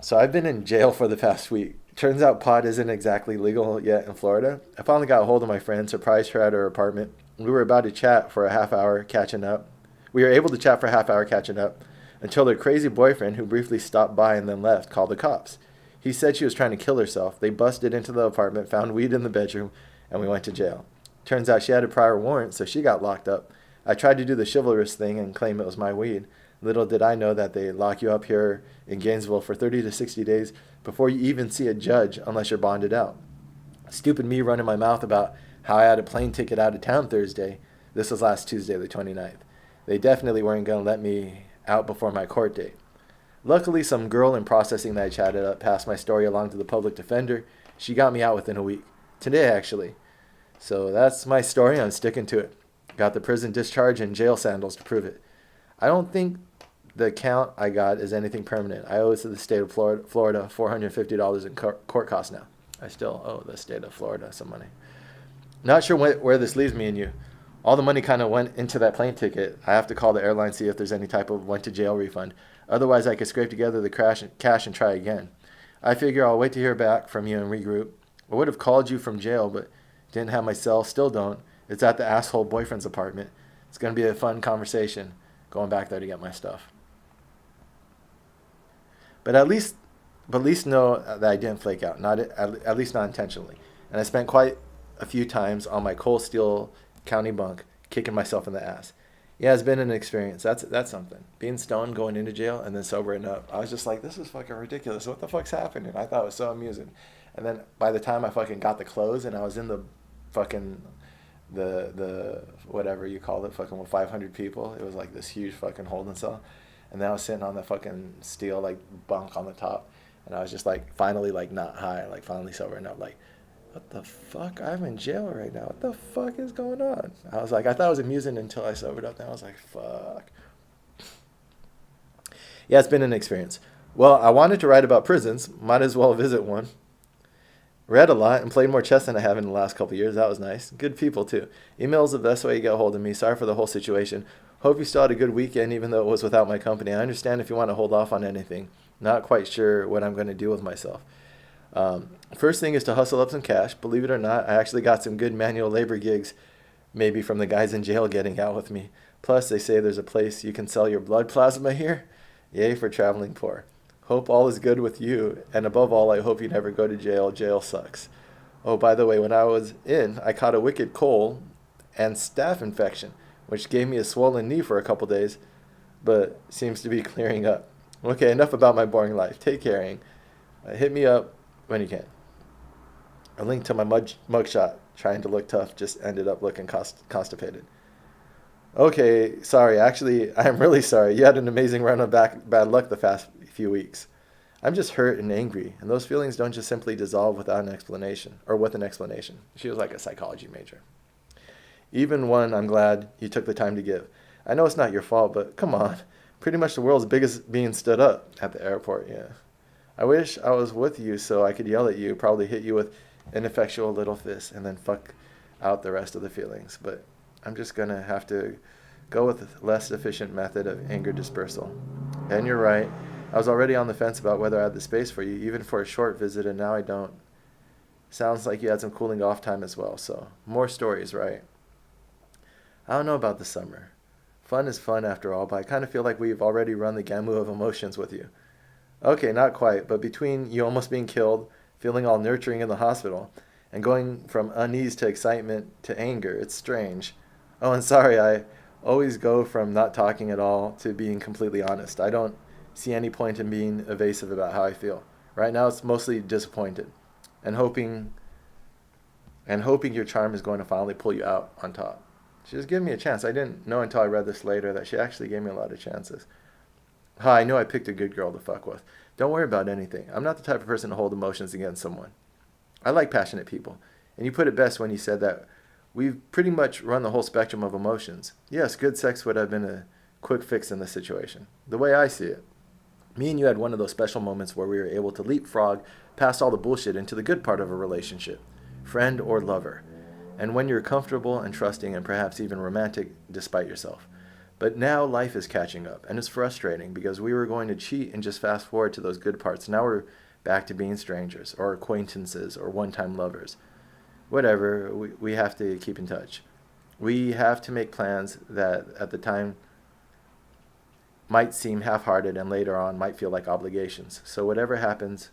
So I've been in jail for the past week. Turns out pot isn't exactly legal yet in Florida. I finally got a hold of my friend, surprised her at her apartment. We were about to chat for a half hour, catching up. We were able to chat for a half hour, catching up, until her crazy boyfriend, who briefly stopped by and then left, called the cops. He said she was trying to kill herself. They busted into the apartment, found weed in the bedroom, and we went to jail. Turns out she had a prior warrant, so she got locked up. I tried to do the chivalrous thing and claim it was my weed. Little did I know that they lock you up here in Gainesville for 30 to 60 days before you even see a judge unless you're bonded out. Stupid me running my mouth about how I had a plane ticket out of town Thursday. This was last Tuesday, the 29th. They definitely weren't going to let me out before my court date. Luckily, some girl in processing that I chatted up passed my story along to the public defender. She got me out within a week. Today, actually. So that's my story. I'm sticking to it. Got the prison discharge and jail sandals to prove it. I don't think the count I got is anything permanent. I owe it to the state of Florida $450 in court costs now. I still owe the state of Florida some money. Not sure where this leaves me and you. All the money kind of went into that plane ticket. I have to call the airline, see if there's any type of went to jail refund. Otherwise, I could scrape together the cash and try again. I figure I'll wait to hear back from you and regroup. I would have called you from jail, but didn't have my cell. Still don't. It's at the asshole boyfriend's apartment. It's going to be a fun conversation going back there to get my stuff. But at least know that I didn't flake out. At least not intentionally. And I spent quite a few times on my Cole Steele County bunk kicking myself in the ass. Yeah, it's been an experience. That's something. Being stoned, going into jail, and then sobering up. I was just like, this is fucking ridiculous. What the fuck's happening? I thought it was so amusing. And then by the time I fucking got the clothes and I was in the fucking the whatever you call it, fucking with 500 people, it was like this huge fucking holding cell. And then I was sitting on the fucking steel like bunk on the top, and I was just like finally like not high, like finally sobering up, like, what the fuck? I'm in jail right now. What the fuck is going on? I was like, I thought it was amusing until I sobered up. Then I was like, fuck. Yeah, it's been an experience. Well, I wanted to write about prisons. Might as well visit one. Read a lot and played more chess than I have in the last couple of years. That was nice. Good people, too. Email's the best way to get a hold of me. Sorry for the whole situation. Hope you still had a good weekend, even though it was without my company. I understand if you want to hold off on anything. Not quite sure what I'm going to do with myself. First thing is to hustle up some cash. Believe it or not, I actually got some good manual labor gigs, maybe from the guys in jail getting out with me. Plus, they say there's a place you can sell your blood plasma here. Yay for traveling poor. Hope all is good with you, and above all, I hope you never go to jail. Jail sucks. Oh, by the way, when I was in, I caught a wicked cold and staph infection, which gave me a swollen knee for a couple days, but seems to be clearing up. Okay, enough about my boring life. Take care, Ang. Hit me up when you can. A link to my mugshot, trying to look tough, just ended up looking constipated. Okay, sorry. Actually, I'm really sorry. You had an amazing run of bad luck the past few weeks. I'm just hurt and angry, and those feelings don't just simply dissolve without an explanation, or with an explanation. She was like a psychology major. Even one I'm glad you took the time to give. I know it's not your fault, but come on. Pretty much the world's biggest being stood up at the airport, yeah. I wish I was with you so I could yell at you, probably hit you with ineffectual little fists, and then fuck out the rest of the feelings. But I'm just going to have to go with a less efficient method of anger dispersal. And you're right. I was already on the fence about whether I had the space for you, even for a short visit, and now I don't. Sounds like you had some cooling off time as well, so more stories, right? I don't know about the summer. Fun is fun after all, but I kind of feel like we've already run the gamut of emotions with you. Okay, not quite, but between you almost being killed, feeling all nurturing in the hospital, and going from unease to excitement to anger, it's strange. Oh, and sorry, I always go from not talking at all to being completely honest. I don't see any point in being evasive about how I feel. Right now it's mostly disappointed and hoping your charm is going to finally pull you out on top. She just gave me a chance. I didn't know until I read this later that she actually gave me a lot of chances. I know I picked a good girl to fuck with. Don't worry about anything. I'm not the type of person to hold emotions against someone. I like passionate people. And you put it best when you said that we've pretty much run the whole spectrum of emotions. Yes, good sex would have been a quick fix in this situation. The way I see it. Me and you had one of those special moments where we were able to leapfrog past all the bullshit into the good part of a relationship. Friend or lover. And when you're comfortable and trusting and perhaps even romantic despite yourself. But now life is catching up, and it's frustrating because we were going to cheat and just fast forward to those good parts. Now we're back to being strangers or acquaintances or one-time lovers. Whatever, we have to keep in touch. We have to make plans that at the time might seem half-hearted and later on might feel like obligations. So whatever happens,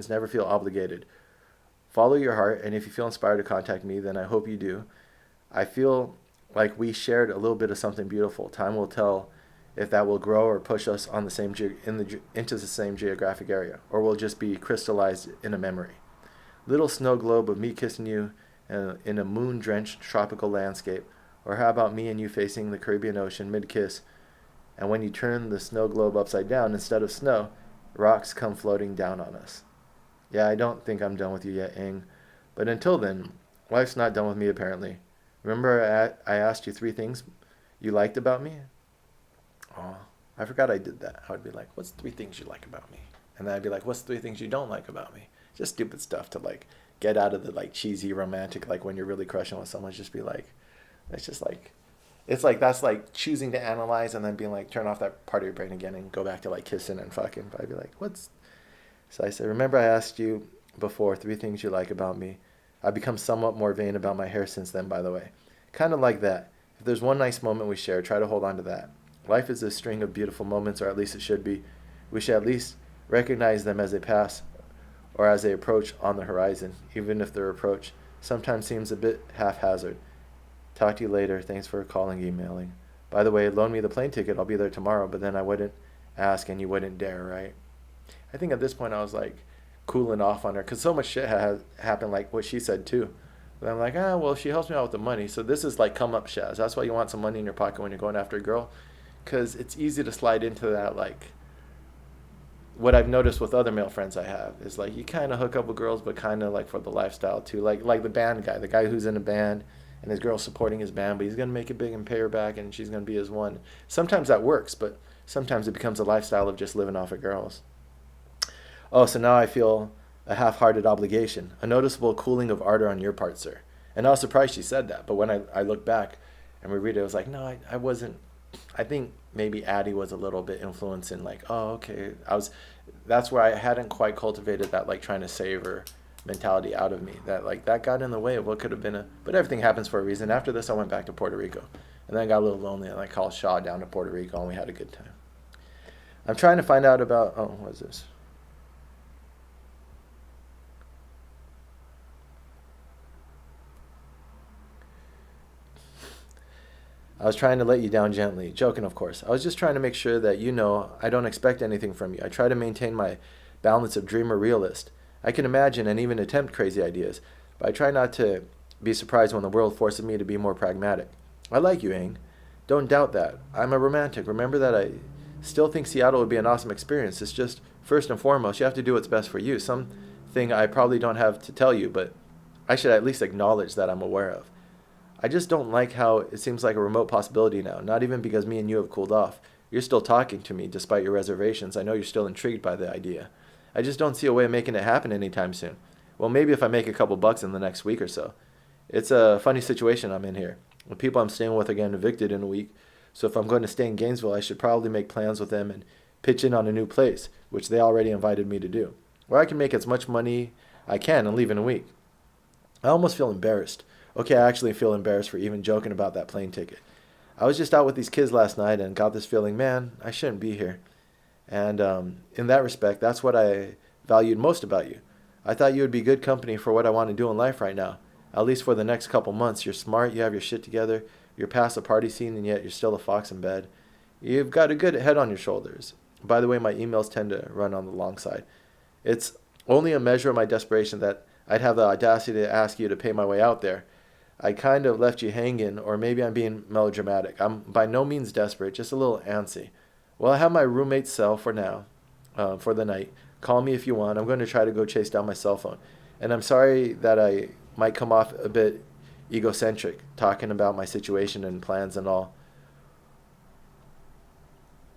never feel obligated. Follow your heart, and if you feel inspired to contact me, then I hope you do. I feel like we shared a little bit of something beautiful. Time will tell if that will grow or push us on the same into the same geographic area, or will just be crystallized in a memory. Little snow globe of me kissing you in a moon-drenched tropical landscape, or how about me and you facing the Caribbean Ocean mid-kiss, and when you turn the snow globe upside down, instead of snow, rocks come floating down on us. Yeah, I don't think I'm done with you yet, Ing. But until then, life's not done with me apparently. Remember I asked you 3 things you liked about me? Oh, I forgot I did that. I would be like, what's 3 things you like about me? And then I'd be like, what's 3 things you don't like about me? Just stupid stuff to like get out of the like cheesy romantic, like when you're really crushing with someone, just be like, it's just like, it's like, that's like choosing to analyze and then being like, turn off that part of your brain again and go back to like kissing and fucking. But I'd be like, So I said, remember I asked you before 3 things you like about me. I've become somewhat more vain about my hair since then, by the way. Kind of like that. If there's one nice moment we share, try to hold on to that. Life is a string of beautiful moments, or at least it should be. We should at least recognize them as they pass or as they approach on the horizon, even if their approach sometimes seems a bit haphazard. Talk to you later. Thanks for calling, emailing. By the way, loan me the plane ticket. I'll be there tomorrow, but then I wouldn't ask and you wouldn't dare, right? I think at this point I was like cooling off on her because so much shit had happened, like what she said too. But I'm like, well, she helps me out with the money. So this is like come up Shaz. That's why you want some money in your pocket when you're going after a girl, because it's easy to slide into that. Like what I've noticed with other male friends I have is like you kind of hook up with girls, but kind of like for the lifestyle too. Like the band guy, the guy who's in a band and his girl's supporting his band, but he's gonna make it big and pay her back, and she's gonna be his one. Sometimes that works, but sometimes it becomes a lifestyle of just living off of girls. Oh, so now I feel a half-hearted obligation, a noticeable cooling of ardor on your part, sir. And I was surprised she said that, but when I look back and reread it, I was like, no, I wasn't. I think maybe Addie was a little bit influencing, like, oh, okay. That's where I hadn't quite cultivated that, like, trying to save her mentality out of me. That, like, that got in the way of what could have been but everything happens for a reason. After this, I went back to Puerto Rico. And then I got a little lonely, and I called Shaw down to Puerto Rico, and we had a good time. I'm trying to find out about, what is this? I was trying to let you down gently, joking of course. I was just trying to make sure that you know I don't expect anything from you. I try to maintain my balance of dreamer realist. I can imagine and even attempt crazy ideas, but I try not to be surprised when the world forces me to be more pragmatic. I like you, Aang. Don't doubt that. I'm a romantic. Remember that I still think Seattle would be an awesome experience. It's just, first and foremost, you have to do what's best for you. Something I probably don't have to tell you, but I should at least acknowledge that I'm aware of. I just don't like how it seems like a remote possibility now, not even because me and you have cooled off. You're still talking to me despite your reservations. I know you're still intrigued by the idea. I just don't see a way of making it happen anytime soon. Well, maybe if I make a couple bucks in the next week or so. It's a funny situation I'm in here. The people I'm staying with are getting evicted in a week, so if I'm going to stay in Gainesville, I should probably make plans with them and pitch in on a new place, which they already invited me to do, where I can make as much money I can and leave in a week. I almost feel embarrassed. Okay, I actually feel embarrassed for even joking about that plane ticket. I was just out with these kids last night and got this feeling, man, I shouldn't be here. And in that respect, that's what I valued most about you. I thought you would be good company for what I want to do in life right now, at least for the next couple months. You're smart, you have your shit together, you're past the party scene, and yet you're still a fox in bed. You've got a good head on your shoulders. By the way, my emails tend to run on the long side. It's only a measure of my desperation that I'd have the audacity to ask you to pay my way out there. I kind of left you hanging, or maybe I'm being melodramatic. I'm by no means desperate, just a little antsy. Well, I have my roommate's cell for now, for the night. Call me if you want. I'm going to try to go chase down my cell phone. And I'm sorry that I might come off a bit egocentric, talking about my situation and plans and all.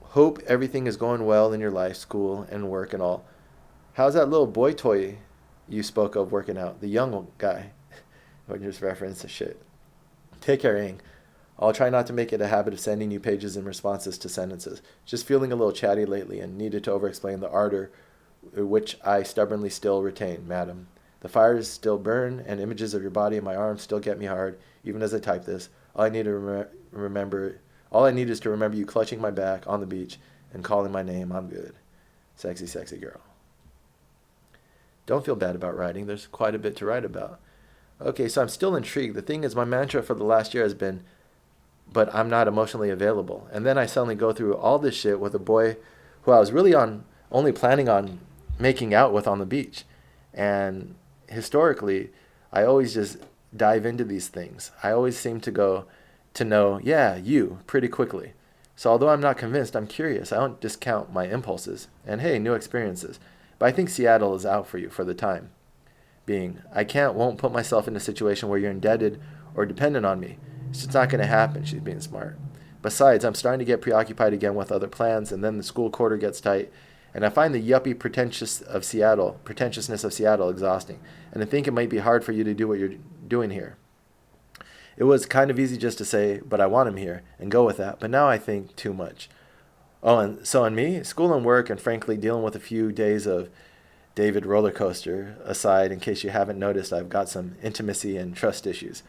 Hope everything is going well in your life, school, and work and all. How's that little boy toy you spoke of working out? The young guy. Or just reference to shit. Take care, Aang. I'll try not to make it a habit of sending you pages and responses to sentences. Just feeling a little chatty lately and needed to over-explain the ardor which I stubbornly still retain, madam. The fires still burn, and images of your body and my arms still get me hard, even as I type this. All I need is to remember you clutching my back on the beach and calling my name. I'm good. Sexy, sexy girl. Don't feel bad about writing. There's quite a bit to write about. Okay, so I'm still intrigued. The thing is, my mantra for the last year has been, but I'm not emotionally available. And then I suddenly go through all this shit with a boy who I was really only planning on making out with on the beach. And historically, I always just dive into these things. I always seem to go to know, yeah, you, pretty quickly. So although I'm not convinced, I'm curious. I don't discount my impulses. And hey, new experiences. But I think Seattle is out for you for the time being. I won't put myself in a situation where you're indebted or dependent on me. It's just not going to happen. She's being smart. Besides, I'm starting to get preoccupied again with other plans, and then the school quarter gets tight, and I find the yuppie pretentiousness of Seattle exhausting, and I think it might be hard for you to do what you're doing here. It was kind of easy just to say, but I want him here, and go with that, but now I think too much. Oh, and so on me, school and work, and frankly, dealing with a few days of David roller coaster aside, in case you haven't noticed, I've got some intimacy and trust issues.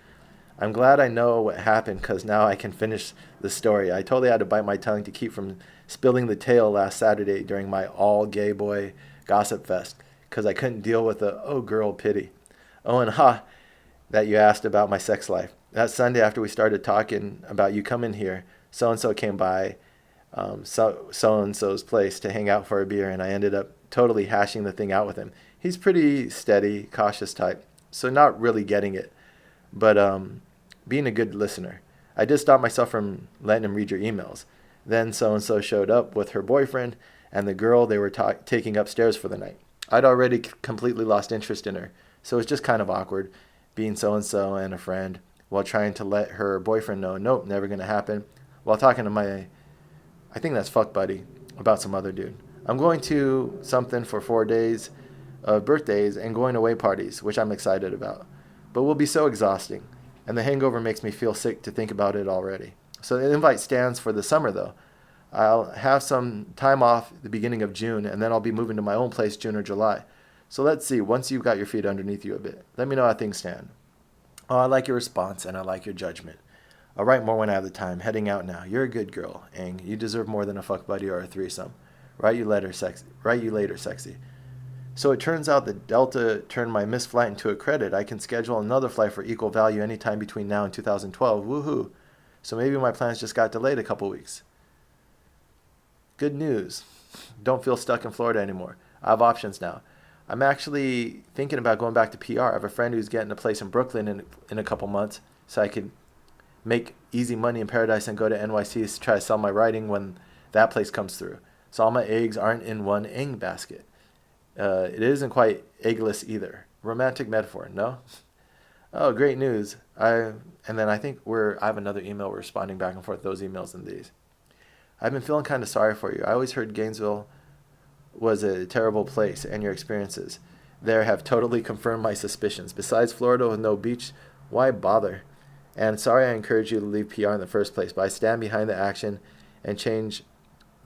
I'm glad I know what happened because now I can finish the story. I totally had to bite my tongue to keep from spilling the tale last Saturday during my all gay boy gossip fest because I couldn't deal with the oh girl pity. Oh, and that you asked about my sex life. That Sunday after we started talking about you coming here, so and so came by so and so's place to hang out for a beer, and I ended up totally hashing the thing out with him. He's pretty steady, cautious type, so not really getting it, but being a good listener. I did stop myself from letting him read your emails. Then so and so showed up with her boyfriend and the girl they were taking upstairs for the night. I'd already completely lost interest in her, so it was just kind of awkward being so and so and a friend while trying to let her boyfriend know, nope, never gonna happen, while talking to my, I think that's fuck buddy, about some other dude. I'm going to something for 4 days of birthdays and going away parties, which I'm excited about, but will be so exhausting, and the hangover makes me feel sick to think about it already. So the invite stands for the summer though. I'll have some time off the beginning of June, and then I'll be moving to my own place June or July. So let's see, once you've got your feet underneath you a bit, let me know how things stand. Oh, I like your response, and I like your judgment. I'll write more when I have the time. Heading out now. You're a good girl, Ang. You deserve more than a fuck buddy or a threesome. Write you later, sexy. So it turns out that Delta turned my missed flight into a credit. I can schedule another flight for equal value anytime between now and 2012. Woohoo. So maybe my plans just got delayed a couple weeks. Good news. Don't feel stuck in Florida anymore. I have options now. I'm actually thinking about going back to PR. I have a friend who's getting a place in Brooklyn in a couple months, so I could make easy money in Paradise and go to NYC to try to sell my writing when that place comes through. So all my eggs aren't in one egg basket. It isn't quite eggless either. Romantic metaphor, no? Oh, great news. And then I think I have another email. We're responding back and forth, those emails and these. I've been feeling kind of sorry for you. I always heard Gainesville was a terrible place, and your experiences there have totally confirmed my suspicions. Besides Florida with no beach, why bother? And sorry I encouraged you to leave PR in the first place, but I stand behind the action and change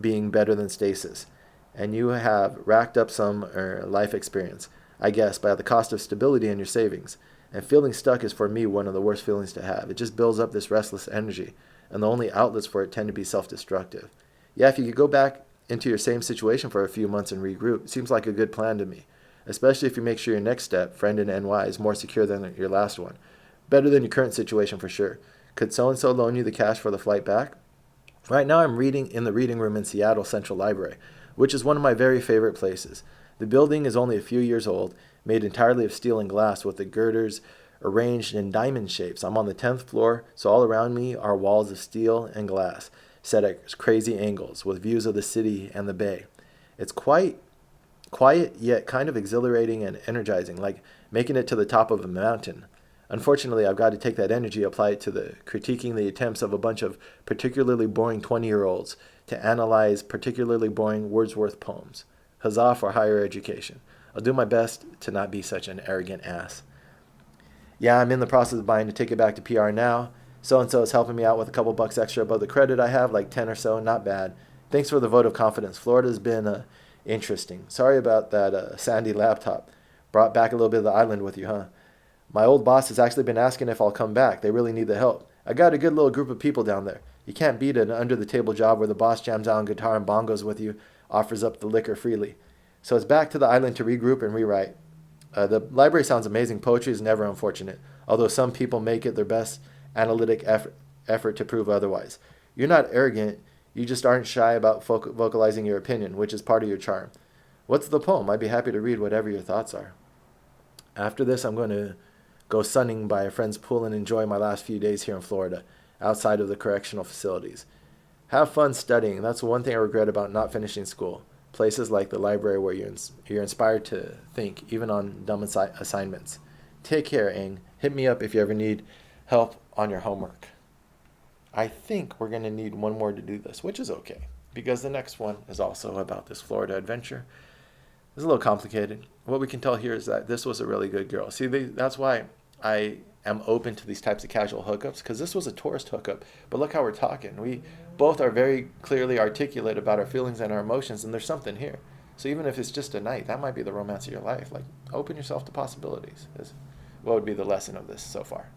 being better than stasis. And you have racked up some life experience, I guess, by the cost of stability in your savings. And feeling stuck is for me one of the worst feelings to have. It just builds up this restless energy, and the only outlets for it tend to be self-destructive. Yeah, if you could go back into your same situation for a few months and regroup, it seems like a good plan to me, especially if you make sure your next step, friend in NY, is more secure than your last one. Better than your current situation for sure. Could so-and-so loan you the cash for the flight back? Right now I'm reading in the reading room in Seattle Central Library, which is one of my very favorite places. The building is only a few years old, made entirely of steel and glass with the girders arranged in diamond shapes. I'm on the 10th floor, so all around me are walls of steel and glass, set at crazy angles, with views of the city and the bay. It's quite quiet, yet kind of exhilarating and energizing, like making it to the top of a mountain. Unfortunately, I've got to take that energy, apply it to critiquing the attempts of a bunch of particularly boring 20-year-olds to analyze particularly boring Wordsworth poems. Huzzah for higher education. I'll do my best to not be such an arrogant ass. Yeah, I'm in the process of buying a ticket back to PR now. So-and-so is helping me out with a couple bucks extra above the credit I have, like 10 or so, not bad. Thanks for the vote of confidence. Florida's been interesting. Sorry about that sandy laptop. Brought back a little bit of the island with you, huh? My old boss has actually been asking if I'll come back. They really need the help. I got a good little group of people down there. You can't beat an under-the-table job where the boss jams out on guitar and bongos with you, offers up the liquor freely. So it's back to the island to regroup and rewrite. The library sounds amazing. Poetry is never unfortunate, although some people make it their best analytic effort to prove otherwise. You're not arrogant, you just aren't shy about vocalizing your opinion, which is part of your charm. What's the poem? I'd be happy to read whatever your thoughts are. After this, I'm going to go sunning by a friend's pool and enjoy my last few days here in Florida, outside of the correctional facilities. Have fun studying. That's one thing I regret about not finishing school. Places like the library where you're inspired to think, even on dumb assignments. Take care, Ang. Hit me up if you ever need help on your homework. I think we're going to need one more to do this, which is okay, because the next one is also about this Florida adventure. It's a little complicated. What we can tell here is that this was a really good girl. See, that's why I am open to these types of casual hookups, because this was a tourist hookup. But look how we're talking. We both are very clearly articulate about our feelings and our emotions, and there's something here. So even if it's just a night, that might be the romance of your life. Like, open yourself to possibilities. Is what would be the lesson of this so far?